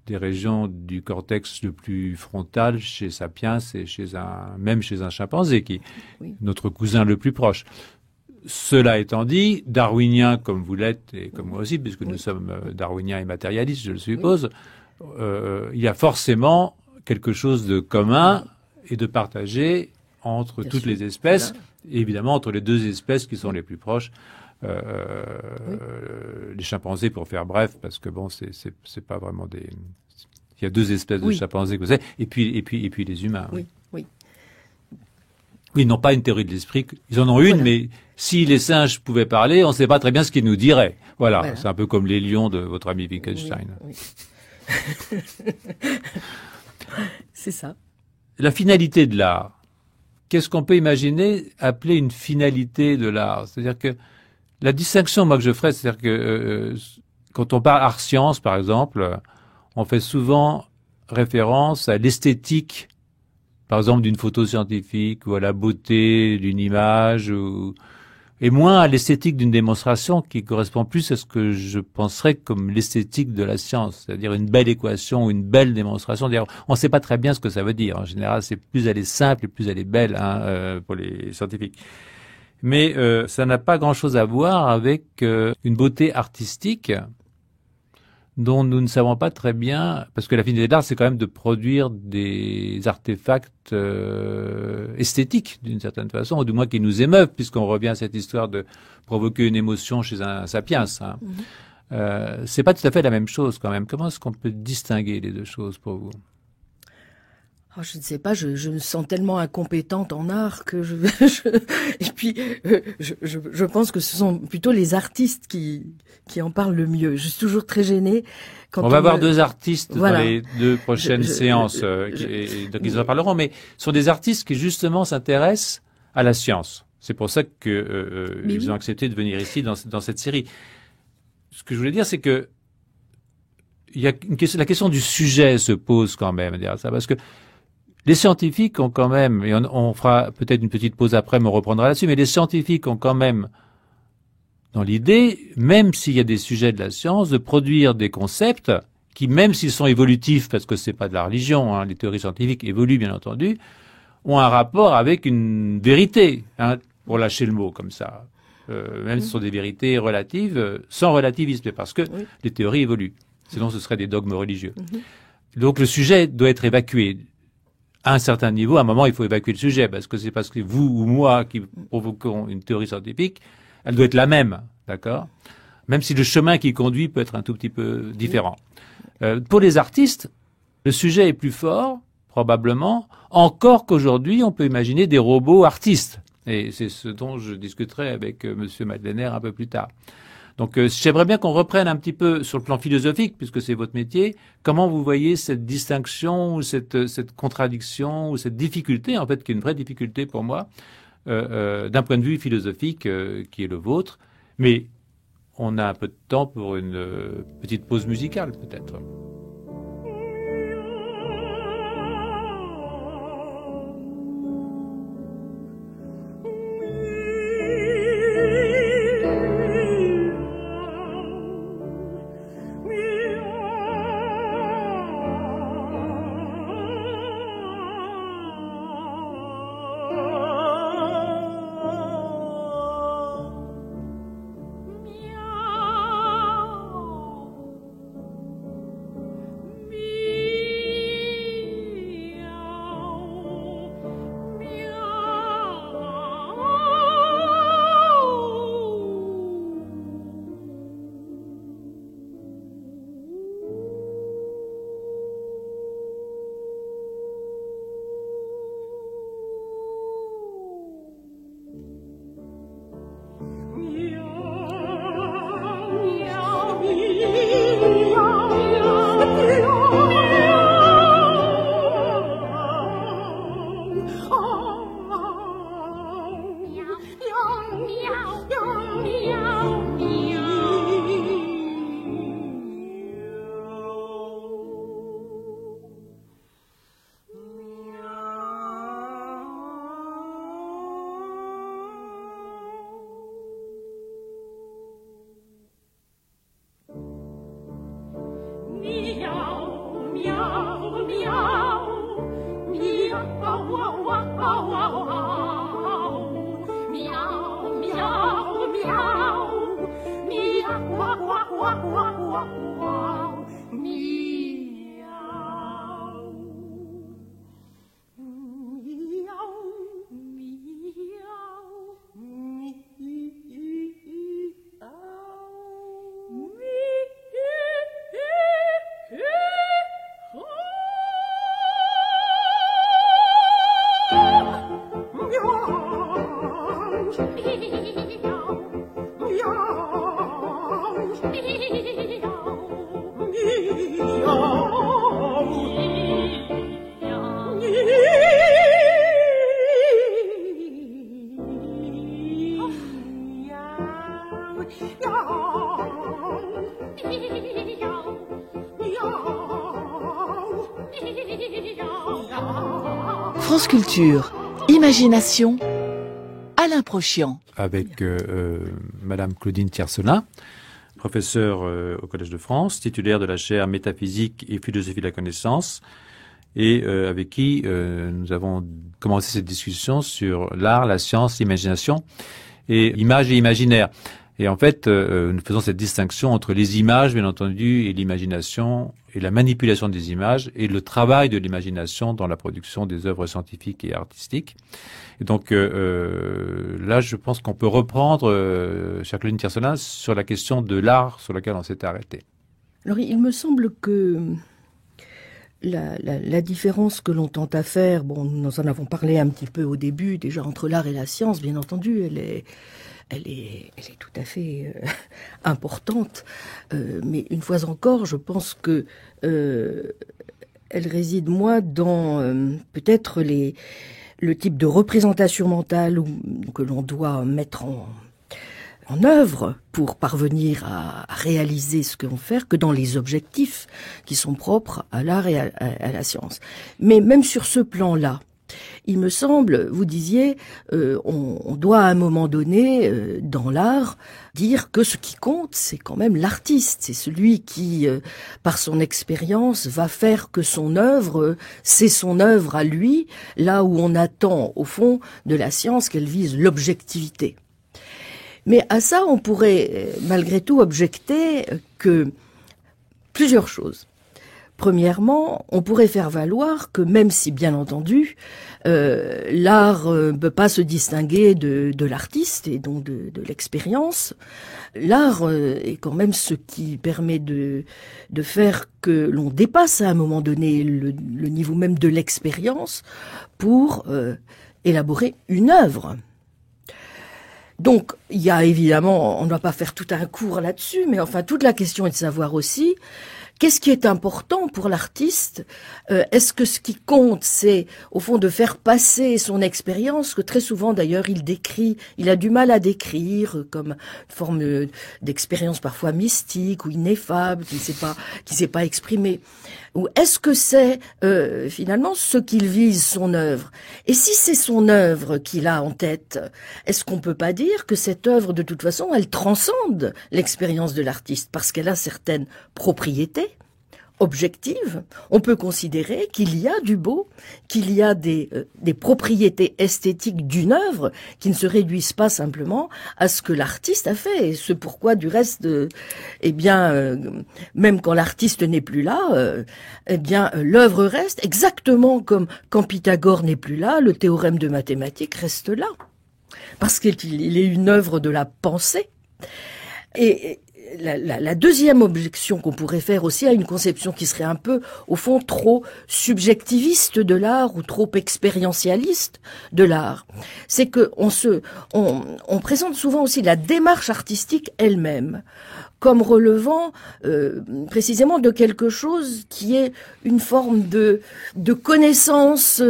des régions du cortex le plus frontal chez Sapiens et même chez un chimpanzé, qui est notre cousin le plus proche. Cela étant dit, darwinien comme vous l'êtes et comme moi aussi, puisque nous sommes darwiniens et matérialistes, je le suppose, il y a forcément quelque chose de commun et de partagé entre toutes les espèces, et évidemment entre les deux espèces qui sont les plus proches, les chimpanzés pour faire bref, parce que bon, c'est pas vraiment Il y a deux espèces de Oui. chimpanzés que vous savez, et puis les humains. Oui, oui. Oui, ils n'ont pas une théorie de l'esprit. Ils en ont une, Voilà. mais si les singes pouvaient parler, on ne sait pas très bien ce qu'ils nous diraient. Voilà. Voilà. C'est un peu comme les lions de votre ami Wittgenstein. Oui, oui. C'est ça. La finalité de l'art. Qu'est-ce qu'on peut imaginer appeler une finalité de l'art? C'est-à-dire que la distinction, moi, que je ferais, c'est-à-dire que quand on parle art-science, par exemple, on fait souvent référence à l'esthétique, par exemple, d'une photo scientifique ou à la beauté d'une image, et moins à l'esthétique d'une démonstration qui correspond plus à ce que je penserais comme l'esthétique de la science, c'est-à-dire une belle équation ou une belle démonstration. D'ailleurs, on ne sait pas très bien ce que ça veut dire. En général, c'est plus elle est simple et plus elle est belle pour les scientifiques. Mais ça n'a pas grand-chose à voir avec une beauté artistique dont nous ne savons pas très bien, parce que la finalité de l'art, c'est quand même de produire des artefacts esthétiques, d'une certaine façon, ou du moins qui nous émeuvent, puisqu'on revient à cette histoire de provoquer une émotion chez un sapiens. Hein. C'est pas tout à fait la même chose, quand même. Comment est-ce qu'on peut distinguer les deux choses pour vous? Oh, je ne sais pas, je me sens tellement incompétente en art que et puis je pense que ce sont plutôt les artistes qui en parlent le mieux. Je suis toujours très gênée quand on va avoir deux artistes dans les deux prochaines séances donc ils en parleront, mais ce sont des artistes qui justement s'intéressent à la science. C'est pour ça que ils ont accepté de venir ici dans cette série. Ce que je voulais dire, c'est que il y a la question du sujet se pose quand même, dire ça, parce que les scientifiques ont quand même, et on fera peut-être une petite pause après, mais on reprendra là-dessus, mais les scientifiques ont quand même, dans l'idée, même s'il y a des sujets de la science, de produire des concepts qui, même s'ils sont évolutifs, parce que c'est pas de la religion, hein, les théories scientifiques évoluent bien entendu, ont un rapport avec une vérité, hein, pour lâcher le mot comme ça. Même si ce sont des vérités relatives, sans relativisme, parce que les théories évoluent. Sinon, ce seraient des dogmes religieux. Donc le sujet doit être évacué. À un certain niveau, à un moment, il faut évacuer le sujet, parce que c'est parce que vous ou moi qui provoquons une théorie scientifique, elle doit être la même, d'accord? Même si le chemin qui conduit peut être un tout petit peu différent. Pour les artistes, le sujet est plus fort, probablement, encore qu'aujourd'hui, on peut imaginer des robots artistes. Et c'est ce dont je discuterai avec Monsieur Madlener un peu plus tard. Donc j'aimerais bien qu'on reprenne un petit peu sur le plan philosophique, puisque c'est votre métier, comment vous voyez cette distinction, ou cette contradiction, ou cette difficulté, en fait, qui est une vraie difficulté pour moi, d'un point de vue philosophique qui est le vôtre. Mais on a un peu de temps pour une petite pause musicale, peut-être. Oh France Culture, Imagination, Alain Prochian. Avec Madame Claudine Tiercelin, professeure au Collège de France, titulaire de la chaire Métaphysique et Philosophie de la connaissance, et avec qui nous avons commencé cette discussion sur l'art, la science, l'imagination, et image et imaginaire. Et en fait, nous faisons cette distinction entre les images, bien entendu, et l'imagination, et la manipulation des images, et le travail de l'imagination dans la production des œuvres scientifiques et artistiques. Et donc là, je pense qu'on peut reprendre, chère Claudine Tiercelin, sur la question de l'art sur laquelle on s'était arrêté. Alors, il me semble que la différence que l'on tente à faire, bon, nous en avons parlé un petit peu au début, déjà entre l'art et la science, bien entendu, elle est tout à fait importante. Mais une fois encore, je pense que elle réside moins dans peut-être le type de représentation mentale que l'on doit mettre en œuvre pour parvenir à réaliser ce que l'on fait, que dans les objectifs qui sont propres à l'art et à la science. Mais même sur ce plan-là, il me semble, vous disiez, on doit à un moment donné, dans l'art, dire que ce qui compte, c'est quand même l'artiste. C'est celui qui, par son expérience, va faire que son œuvre, c'est son œuvre à lui, là où on attend, au fond, de la science qu'elle vise l'objectivité. Mais à ça, on pourrait malgré tout objecter que plusieurs choses. Premièrement, on pourrait faire valoir que même si, bien entendu, l'art ne peut pas se distinguer de l'artiste et donc de l'expérience, l'art est quand même ce qui permet de faire que l'on dépasse à un moment donné le niveau même de l'expérience pour élaborer une œuvre. Donc, il y a évidemment, on ne va pas faire tout un cours là-dessus, mais enfin, toute la question est de savoir aussi qu'est-ce qui est important pour l'artiste. Est-ce que ce qui compte, c'est au fond de faire passer son expérience, que très souvent d'ailleurs il a du mal à décrire comme une forme d'expérience parfois mystique ou ineffable, qui ne sait pas exprimer. Ou est-ce que c'est finalement ce qu'il vise son œuvre? Et si c'est son œuvre qu'il a en tête, est-ce qu'on peut pas dire que cette œuvre, de toute façon, elle transcende l'expérience de l'artiste parce qu'elle a certaines propriétés objectives? On peut considérer qu'il y a du beau, qu'il y a des propriétés esthétiques d'une œuvre qui ne se réduisent pas simplement à ce que l'artiste a fait. Et ce pourquoi, du reste, même quand l'artiste n'est plus là, l'œuvre reste exactement comme quand Pythagore n'est plus là, le théorème de mathématiques reste là. Parce qu'il est une œuvre de la pensée. Et la deuxième objection qu'on pourrait faire aussi à une conception qui serait un peu, au fond, trop subjectiviste de l'art ou trop expérientialiste de l'art, c'est que on présente souvent aussi la démarche artistique elle-même comme relevant précisément de quelque chose qui est une forme de connaissance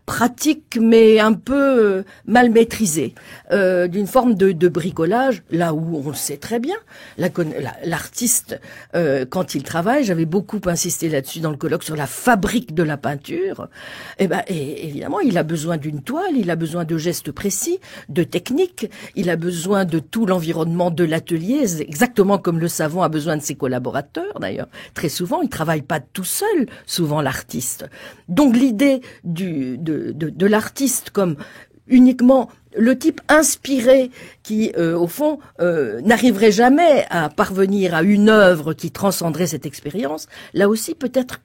pratique mais un peu mal maîtrisée, d'une forme de bricolage, là où on le sait très bien, l'artiste quand il travaille, j'avais beaucoup insisté là-dessus dans le colloque sur la fabrique de la peinture, et évidemment il a besoin d'une toile, il a besoin de gestes précis, de techniques, il a besoin de tout l'environnement de l'atelier, exactement comme le savant a besoin de ses collaborateurs d'ailleurs. Très souvent, il travaille pas tout seul, souvent l'artiste. Donc l'idée de l'artiste comme uniquement le type inspiré qui, au fond, n'arriverait jamais à parvenir à une œuvre qui transcenderait cette expérience, là aussi peut-être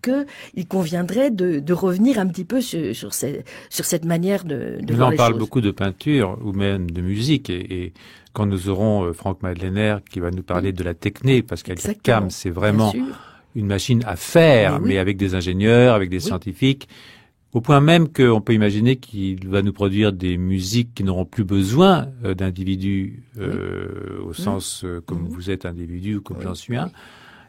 il conviendrait de revenir un petit peu sur cette manière de voir les choses. On parle beaucoup de peinture ou même de musique et quand nous aurons Franck Madlener qui va nous parler de la technique, parce qu'elle CAM, c'est vraiment une machine à faire, mais avec des ingénieurs, avec des scientifiques, au point même qu'on peut imaginer qu'il va nous produire des musiques qui n'auront plus besoin d'individus, au sens comme vous êtes individu ou comme j'en suis un.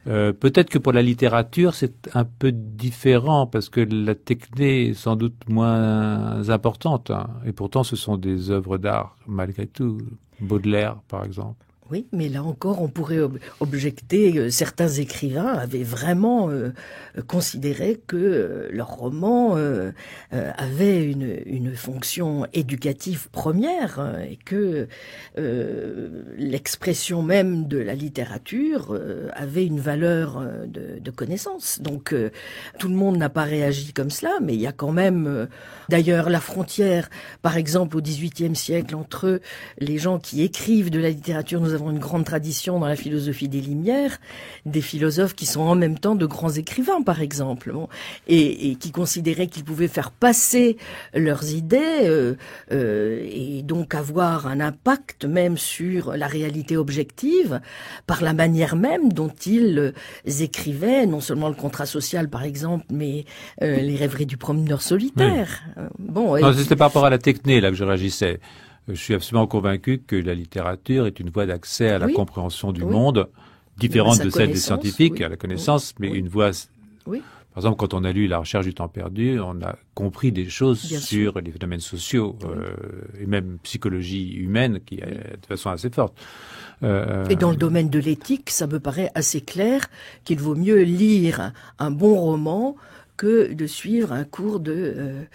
Peut-être que pour la littérature, c'est un peu différent parce que la techné est sans doute moins importante. Hein. Et pourtant, ce sont des œuvres d'art, malgré tout. Baudelaire, par exemple. Oui, mais là encore, on pourrait objecter, certains écrivains avaient vraiment considéré que leur roman avait une fonction éducative première et que l'expression même de la littérature avait une valeur de connaissance. Donc tout le monde n'a pas réagi comme cela, mais il y a quand même d'ailleurs la frontière, par exemple au XVIIIe siècle, entre les gens qui écrivent de la littérature. Nous avons une grande tradition dans la philosophie des Lumières, des philosophes qui sont en même temps de grands écrivains, par exemple, et qui considéraient qu'ils pouvaient faire passer leurs idées et donc avoir un impact même sur la réalité objective par la manière même dont ils écrivaient, non seulement le contrat social, par exemple, mais les rêveries du promeneur solitaire. Oui. Non, c'était par rapport à la techné là que je réagissais. Je suis absolument convaincu que la littérature est une voie d'accès à la compréhension du monde, différente de celle des scientifiques, à la connaissance, mais une voie... Oui. Par exemple, quand on a lu La recherche du temps perdu, on a compris des choses sur les phénomènes sociaux et même psychologie humaine qui de façon assez forte. Et dans le domaine de l'éthique, ça me paraît assez clair qu'il vaut mieux lire un bon roman que de suivre un cours de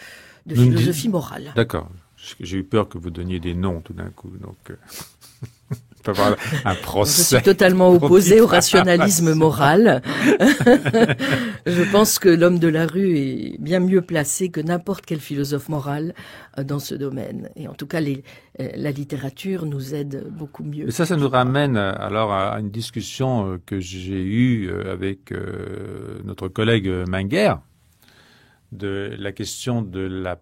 philosophie morale. D'accord. J'ai eu peur que vous donniez des noms tout d'un coup, donc on peut avoir un procès. Je suis totalement opposé au rationalisme moral. Je pense que l'homme de la rue est bien mieux placé que n'importe quel philosophe moral dans ce domaine. Et en tout cas, la littérature nous aide beaucoup mieux. Et ça nous ramène alors à une discussion que j'ai eue avec notre collègue Menguer, de la question de la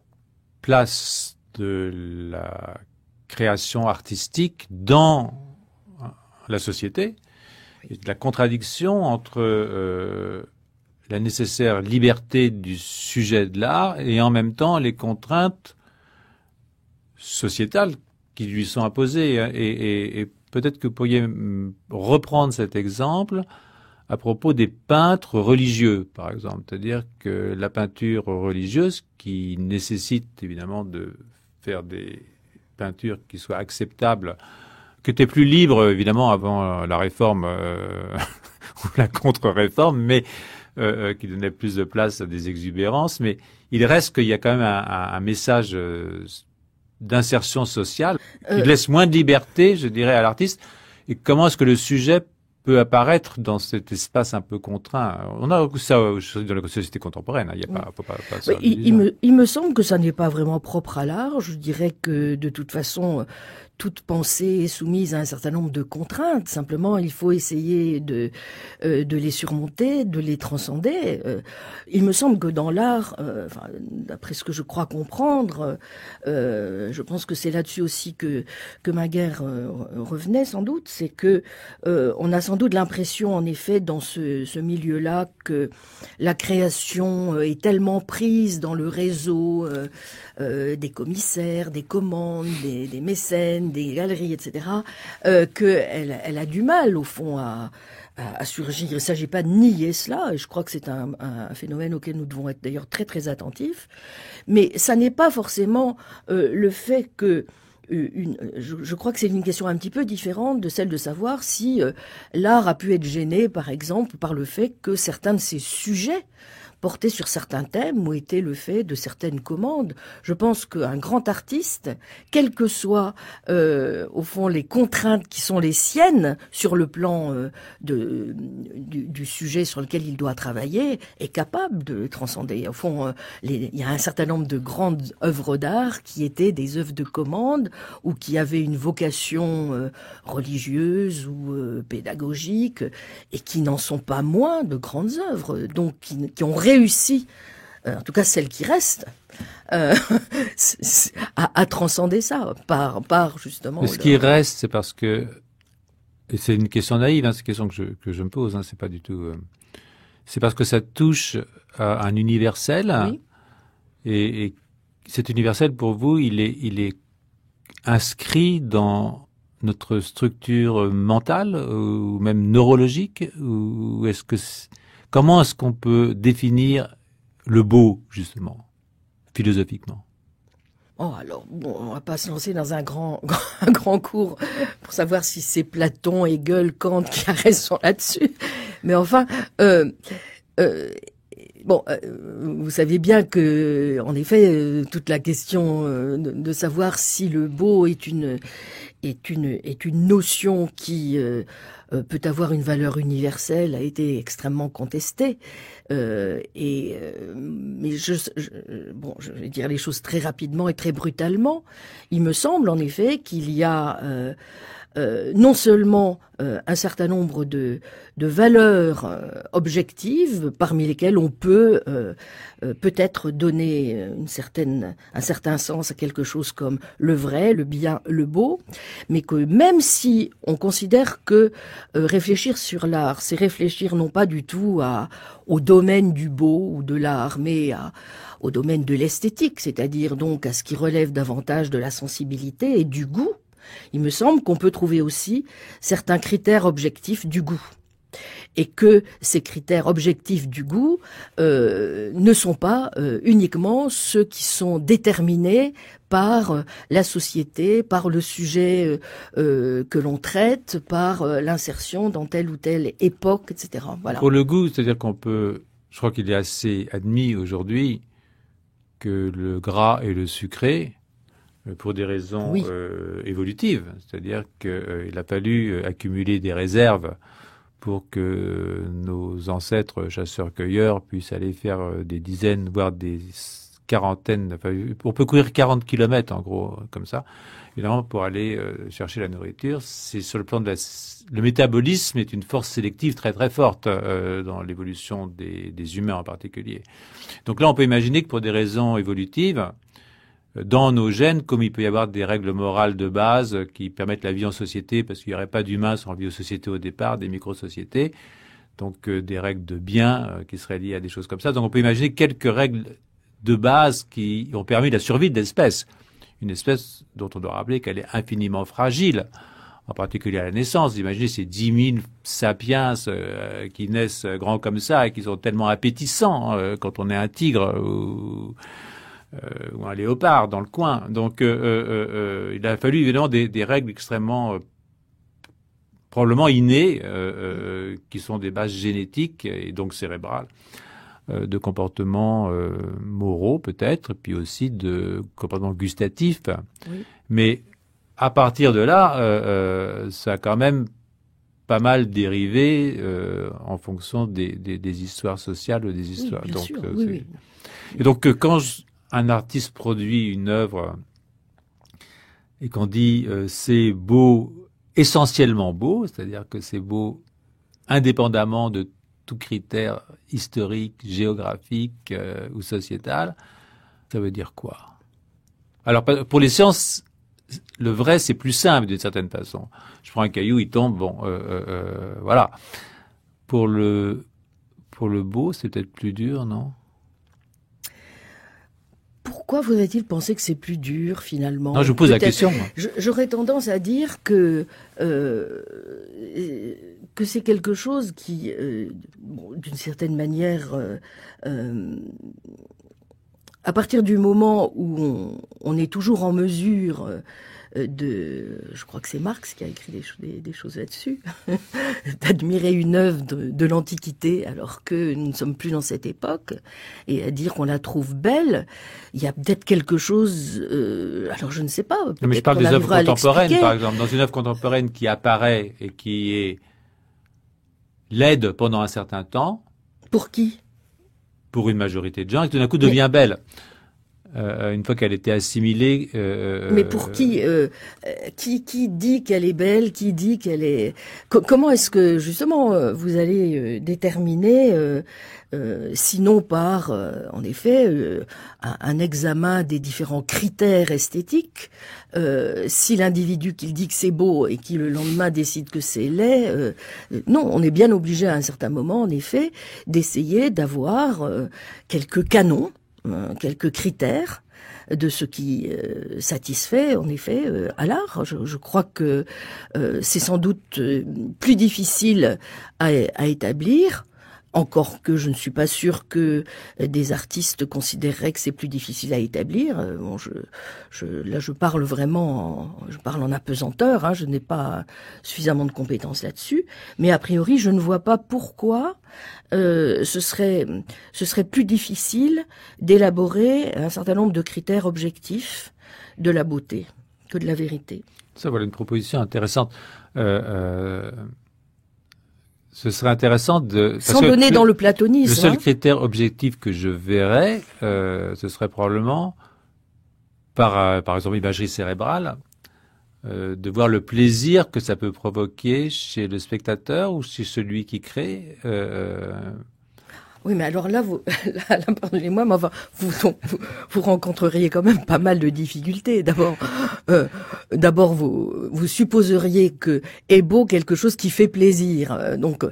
place de la création artistique dans la société, et de la contradiction entre la nécessaire liberté du sujet de l'art et en même temps les contraintes sociétales qui lui sont imposées. Et peut-être que vous pourriez reprendre cet exemple à propos des peintres religieux, par exemple. C'est-à-dire que la peinture religieuse, qui nécessite évidemment de faire des peintures qui soient acceptables, qui étaient plus libres, évidemment, avant la réforme ou la contre-réforme, mais qui donnait plus de place à des exubérances. Mais il reste qu'il y a quand même un message d'insertion sociale qui laisse moins de liberté, je dirais, à l'artiste. Et comment est-ce que le sujet peut apparaître dans cet espace un peu contraint? On a ça dans la société contemporaine. Hein. Il y a pas, faut pas il me semble que ça n'est pas vraiment propre à l'art. Je dirais que de toute façon, toute pensée est soumise à un certain nombre de contraintes. Simplement, il faut essayer de les surmonter, de les transcender. Il me semble que dans l'art, d'après ce que je crois comprendre, je pense que c'est là-dessus aussi que Menguer revenait sans doute, c'est que on a sans doute l'impression, en effet, dans ce milieu-là, que la création est tellement prise dans le réseau des commissaires, des commandes, des mécènes, des galeries, etc., qu'elle a du mal, au fond, à surgir. Il ne s'agit pas de nier cela, et je crois que c'est un phénomène auquel nous devons être d'ailleurs très très attentifs, mais ça n'est pas forcément le fait que je crois que c'est une question un petit peu différente de celle de savoir si l'art a pu être gêné, par exemple, par le fait que certains de ses sujets portés sur certains thèmes ou étaient le fait de certaines commandes. Je pense qu'un grand artiste, quelles que soient au fond les contraintes qui sont les siennes sur le plan du sujet sur lequel il doit travailler, est capable de transcender. Au fond, il y a un certain nombre de grandes œuvres d'art qui étaient des œuvres de commande ou qui avaient une vocation religieuse ou pédagogique et qui n'en sont pas moins de grandes œuvres, donc qui ont réussi, en tout cas celles qui restent, à transcender ça, par justement... Mais ce qui reste, c'est parce que, et c'est une question naïve, hein, c'est une question que je me pose, hein, c'est pas du tout... c'est parce que ça touche à un universel, oui. et cet universel, pour vous, il est inscrit dans notre structure mentale ou même neurologique, ou comment est-ce qu'on peut définir le beau, justement, philosophiquement? Oh, alors, bon, on va pas se lancer dans un grand cours pour savoir si c'est Platon, Hegel, Kant qui a raison là-dessus. Mais enfin, vous savez bien que, en effet, toute la question de savoir si le beau est une notion qui peut avoir une valeur universelle a été extrêmement contestée. Mais je vais dire les choses très rapidement et très brutalement. Il me semble en effet qu'il y a non seulement un certain nombre de valeurs objectives parmi lesquelles on peut peut-être donner un certain sens à quelque chose comme le vrai, le bien, le beau, mais que même si on considère que réfléchir sur l'art, c'est réfléchir non pas du tout au domaine du beau ou de l'art, mais au domaine de l'esthétique, c'est-à-dire donc à ce qui relève davantage de la sensibilité et du goût, il me semble qu'on peut trouver aussi certains critères objectifs du goût. Et que ces critères objectifs du goût ne sont pas uniquement ceux qui sont déterminés par la société, par le sujet que l'on traite, par l'insertion dans telle ou telle époque, etc. Voilà. Pour le goût, c'est-à-dire je crois qu'il est assez admis aujourd'hui que le gras et le sucré, pour des raisons évolutives, c'est-à-dire qu'il a fallu accumuler des réserves pour que nos ancêtres chasseurs-cueilleurs puissent aller faire des dizaines, voire des quarantaines, enfin, on peut courir 40 kilomètres en gros, comme ça, évidemment pour aller chercher la nourriture. C'est sur le plan de le métabolisme est une force sélective très très forte dans l'évolution des humains en particulier. Donc là, on peut imaginer que pour des raisons évolutives, dans nos gènes, comme il peut y avoir des règles morales de base qui permettent la vie en société, parce qu'il n'y aurait pas d'humains sans vie aux sociétés au départ, des micro-sociétés, donc des règles de bien qui seraient liées à des choses comme ça. Donc on peut imaginer quelques règles de base qui ont permis la survie de l'espèce. Une espèce dont on doit rappeler qu'elle est infiniment fragile, en particulier à la naissance. Imaginez ces 10 000 sapiens qui naissent grands comme ça et qui sont tellement appétissants quand on est un tigre ou un léopard dans le coin. Donc, il a fallu évidemment des règles extrêmement probablement innées, qui sont des bases génétiques et donc cérébrales, de comportements moraux peut-être, puis aussi de comportements gustatifs. Oui. Mais à partir de là, ça a quand même pas mal dérivé en fonction des histoires sociales ou des histoires. Oui, bien donc, sûr, oui. Et donc, quand un artiste produit une œuvre et qu'on dit c'est beau, essentiellement beau, c'est-à-dire que c'est beau indépendamment de tout critère historique, géographique ou sociétal, ça veut dire quoi? Alors pour les sciences, le vrai c'est plus simple d'une certaine façon. Je prends un caillou, il tombe, bon, voilà. Pour le beau, c'est peut-être plus dur, non? Pourquoi faudrait-il penser que c'est plus dur, finalement? Non, je vous pose la question. Moi. J'aurais tendance à dire que c'est quelque chose qui, d'une certaine manière, à partir du moment où on est toujours en mesure je crois que c'est Marx qui a écrit des choses là-dessus, d'admirer une œuvre de l'Antiquité alors que nous ne sommes plus dans cette époque, et à dire qu'on la trouve belle, il y a peut-être quelque chose, alors je ne sais pas. Mais je parle des œuvres contemporaines, par exemple. Dans une œuvre contemporaine qui apparaît et qui est laide pendant un certain temps. Pour qui? Pour une majorité de gens, et tout d'un coup devient belle. Une fois qu'elle était assimilée. Mais pour qui dit qu'elle est belle, qui dit qu'elle est... Comment est-ce que justement vous allez déterminer, sinon par en effet un examen des différents critères esthétiques, si l'individu qui dit que c'est beau et qui le lendemain décide que c'est laid, non, on est bien obligé à un certain moment en effet d'essayer d'avoir quelques canons, quelques critères de ce qui satisfait en effet à l'art. Je crois que c'est sans doute plus difficile à établir. Encore que je ne suis pas sûre que des artistes considéreraient que c'est plus difficile à établir. Bon, là, je parle vraiment, je parle en apesanteur. Hein, je n'ai pas suffisamment de compétences là-dessus. Mais a priori, je ne vois pas pourquoi ce serait plus difficile d'élaborer un certain nombre de critères objectifs de la beauté que de la vérité. Ça, voilà une proposition intéressante. Ce serait intéressant de... Sans donner dans le platonisme. Le seul critère objectif que je verrais, ce serait probablement, par exemple, imagerie cérébrale, de voir le plaisir que ça peut provoquer chez le spectateur ou chez celui qui crée. Oui, mais alors là, pardonnez-moi, mais enfin, vous rencontreriez quand même pas mal de difficultés. D'abord, vous supposeriez que est beau quelque chose qui fait plaisir. Donc,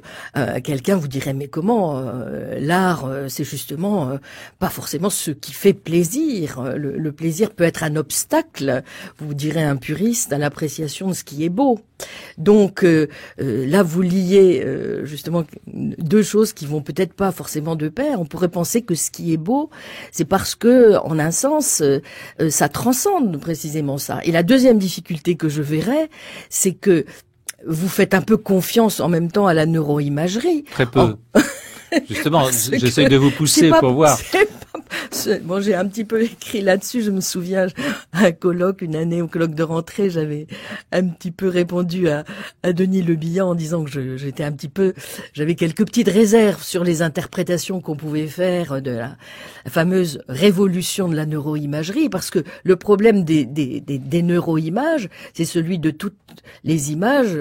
quelqu'un vous dirait, mais comment l'art, c'est justement pas forcément ce qui fait plaisir. Le plaisir peut être un obstacle, vous direz un puriste, à l'appréciation de ce qui est beau. Donc là, vous liez justement deux choses qui vont peut-être pas forcément de pair. On pourrait penser que ce qui est beau, c'est parce que, en un sens, ça transcende précisément ça. Et la deuxième difficulté que je verrais, c'est que vous faites un peu confiance en même temps à la neuroimagerie. Très peu. Justement, j'essaie de vous pousser pour voir. Bon, j'ai un petit peu écrit là-dessus. Je me souviens, à un colloque, une année au colloque de rentrée, j'avais un petit peu répondu à Denis Le Bihan en disant que j'avais quelques petites réserves sur les interprétations qu'on pouvait faire de la fameuse révolution de la neuroimagerie, parce que le problème des neuroimages, c'est celui de toutes les images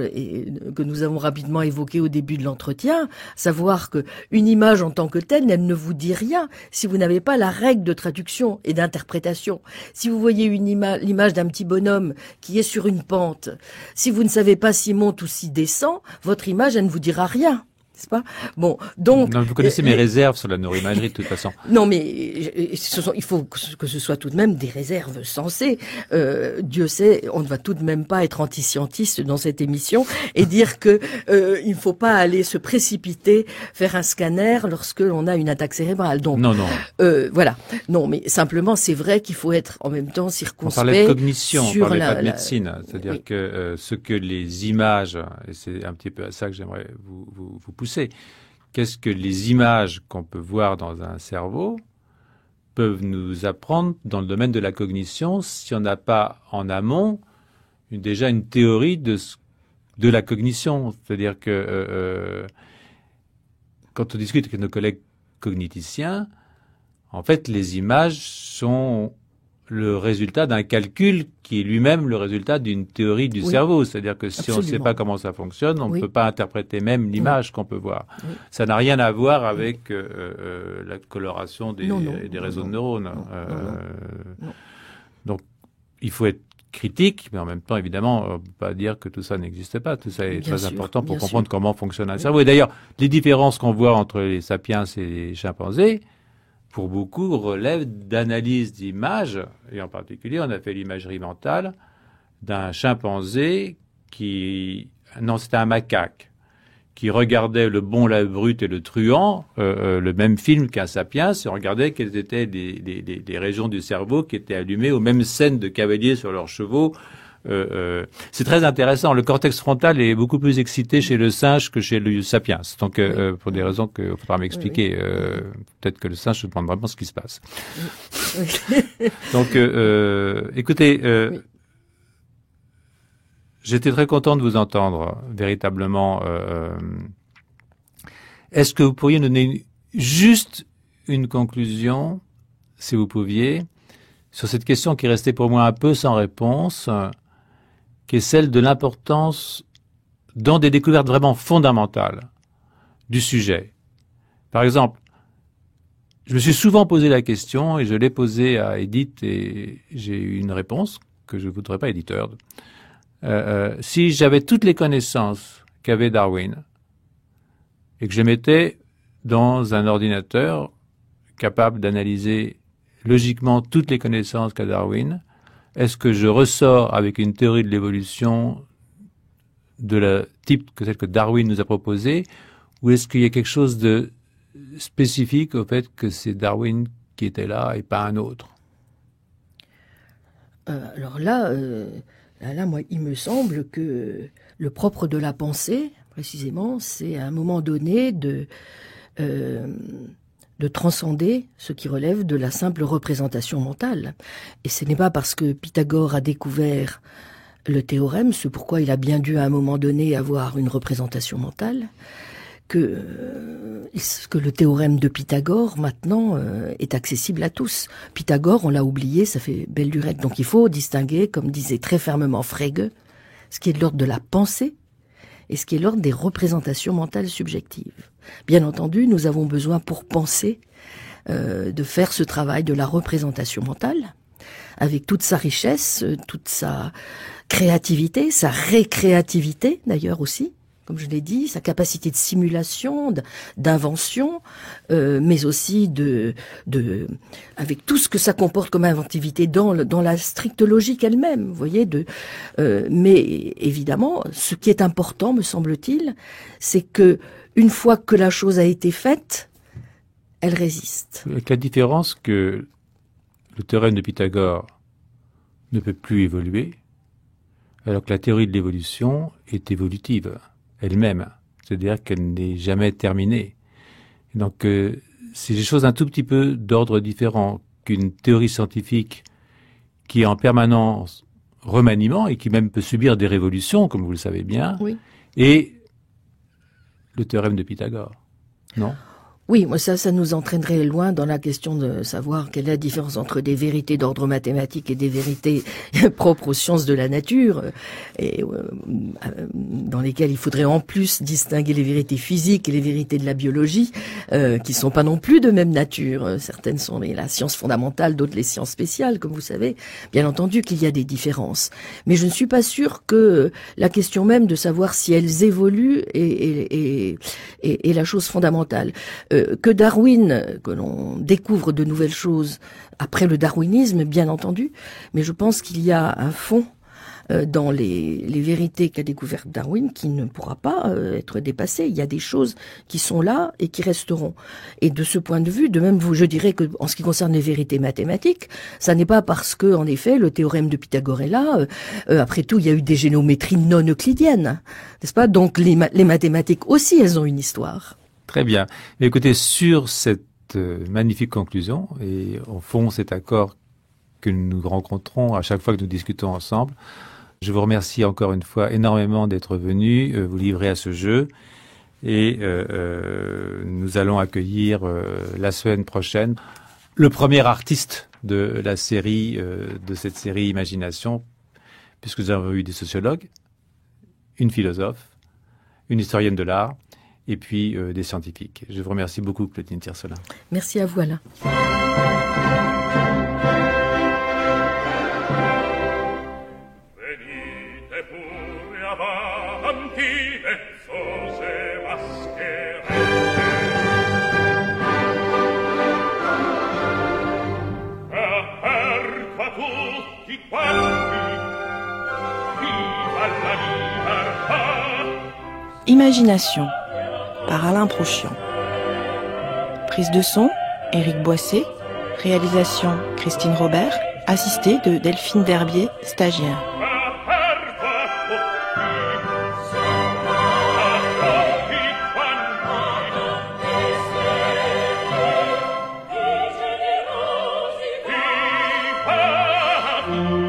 que nous avons rapidement évoquées au début de l'entretien, savoir que une image en tant que telle, elle ne vous dit rien si vous n'avez pas la règle de traduction et d'interprétation. Si vous voyez l'image d'un petit bonhomme qui est sur une pente, si vous ne savez pas s'il monte ou s'il descend, votre image, elle ne vous dira rien. N'est-ce pas? Bon, donc... Non, vous connaissez mes réserves sur la neuroimagerie, de toute façon. Non, mais il faut que ce soit tout de même des réserves sensées. Dieu sait, on ne va tout de même pas être anti-scientiste dans cette émission et dire que il ne faut pas aller se précipiter, faire un scanner lorsque l'on a une attaque cérébrale. Donc, non. Voilà. Non, mais simplement, c'est vrai qu'il faut être en même temps circonspect. On parlait de cognition, on parlait pas de médecine. C'est-à-dire oui. que ce que les images, et c'est un petit peu à ça que j'aimerais vous pousser, qu'est-ce que les images qu'on peut voir dans un cerveau peuvent nous apprendre dans le domaine de la cognition si on n'a pas en amont déjà une théorie de la cognition. C'est-à-dire que quand on discute avec nos collègues cogniticiens, en fait, les images sont le résultat d'un calcul qui est lui-même le résultat d'une théorie du cerveau. C'est-à-dire que si Absolument. on ne sait pas comment ça fonctionne, on ne Oui. peut pas interpréter même l'image qu'on peut voir. Oui. Ça n'a rien à voir avec la coloration des réseaux de neurones. Non. Donc, il faut être critique, mais en même temps, évidemment, on ne peut pas dire que tout ça n'existe pas. Tout ça est très important pour comprendre comment fonctionne un cerveau. Et d'ailleurs, les différences qu'on voit entre les sapiens et les chimpanzés, pour beaucoup, relève d'analyse d'images, et en particulier, on a fait l'imagerie mentale d'un chimpanzé c'était un macaque, qui regardait le bon, la brute et le truand, le même film qu'un sapiens, et regardait quelles étaient les régions du cerveau qui étaient allumées aux mêmes scènes de cavaliers sur leurs chevaux. C'est très intéressant. Le cortex frontal est beaucoup plus excité chez le singe que chez le sapiens. Donc, pour des raisons qu'il faudra m'expliquer, peut-être que le singe se demande vraiment ce qui se passe. Oui. Donc, écoutez, j'étais très content de vous entendre, véritablement. Est-ce que vous pourriez donner juste une conclusion, si vous pouviez, sur cette question qui restait pour moi un peu sans réponse, qui est celle de l'importance dans des découvertes vraiment fondamentales du sujet. Par exemple, je me suis souvent posé la question, et je l'ai posée à Edith, et j'ai eu une réponse que je ne voudrais pas éditeur. Si j'avais toutes les connaissances qu'avait Darwin, et que je les mettais dans un ordinateur capable d'analyser logiquement toutes les connaissances qu'a Darwin? Est-ce que je ressors avec une théorie de l'évolution de la type que celle que Darwin nous a proposée, ou est-ce qu'il y a quelque chose de spécifique au fait que c'est Darwin qui était là et pas un autre? Alors là, moi, il me semble que le propre de la pensée, précisément, c'est à un moment donné de transcender ce qui relève de la simple représentation mentale. Et ce n'est pas parce que Pythagore a découvert le théorème, c'est pourquoi il a bien dû à un moment donné avoir une représentation mentale, que le théorème de Pythagore maintenant est accessible à tous. Pythagore, on l'a oublié, ça fait belle lurette. Donc il faut distinguer, comme disait très fermement Frege, ce qui est de l'ordre de la pensée et ce qui est de l'ordre des représentations mentales subjectives. Bien entendu, nous avons besoin pour penser de faire ce travail de la représentation mentale, avec toute sa richesse, toute sa créativité, sa récréativité d'ailleurs aussi, comme je l'ai dit, sa capacité de simulation, d'invention, mais aussi avec tout ce que ça comporte comme inventivité dans la stricte logique elle-même, vous voyez. Mais évidemment, ce qui est important, me semble-t-il, c'est que une fois que la chose a été faite, elle résiste. Avec la différence que le théorème de Pythagore ne peut plus évoluer, alors que la théorie de l'évolution est évolutive elle-même, c'est-à-dire qu'elle n'est jamais terminée. Et donc, c'est des choses un tout petit peu d'ordre différent qu'une théorie scientifique qui est en permanence remaniement et qui même peut subir des révolutions, comme vous le savez bien, oui. Et le théorème de Pythagore, non ? Oui, moi ça nous entraînerait loin dans la question de savoir quelle est la différence entre des vérités d'ordre mathématique et des vérités propres aux sciences de la nature, et dans lesquelles il faudrait en plus distinguer les vérités physiques et les vérités de la biologie, qui sont pas non plus de même nature. Certaines sont la science fondamentale, d'autres les sciences spéciales, comme vous savez. Bien entendu qu'il y a des différences, mais je ne suis pas sûre que la question même de savoir si elles évoluent est la chose fondamentale. Que Darwin, que l'on découvre de nouvelles choses après le darwinisme, bien entendu, mais je pense qu'il y a un fond dans les vérités qu'a découvertes Darwin qui ne pourra pas être dépassé. Il y a des choses qui sont là et qui resteront. Et de ce point de vue, de même, je dirais que en ce qui concerne les vérités mathématiques, ça n'est pas parce que, en effet, le théorème de Pythagore est là. Après tout, il y a eu des géométries non euclidiennes, n'est-ce pas? Donc les mathématiques aussi, elles ont une histoire. Très bien. Mais écoutez, sur cette magnifique conclusion, et au fond cet accord que nous rencontrons à chaque fois que nous discutons ensemble, je vous remercie encore une fois énormément d'être venu vous livrer à ce jeu. Et nous allons accueillir la semaine prochaine le premier artiste de la série, de cette série Imagination, puisque nous avons eu des sociologues, une philosophe, une historienne de l'art, et puis des scientifiques. Je vous remercie beaucoup, Claudine Tiercelin. Merci à vous, Alain. Imagination par Alain Prochian. Prise de son, Éric Boissé. Réalisation, Christine Robert. Assistée de Delphine Verbier, stagiaire. Thank you.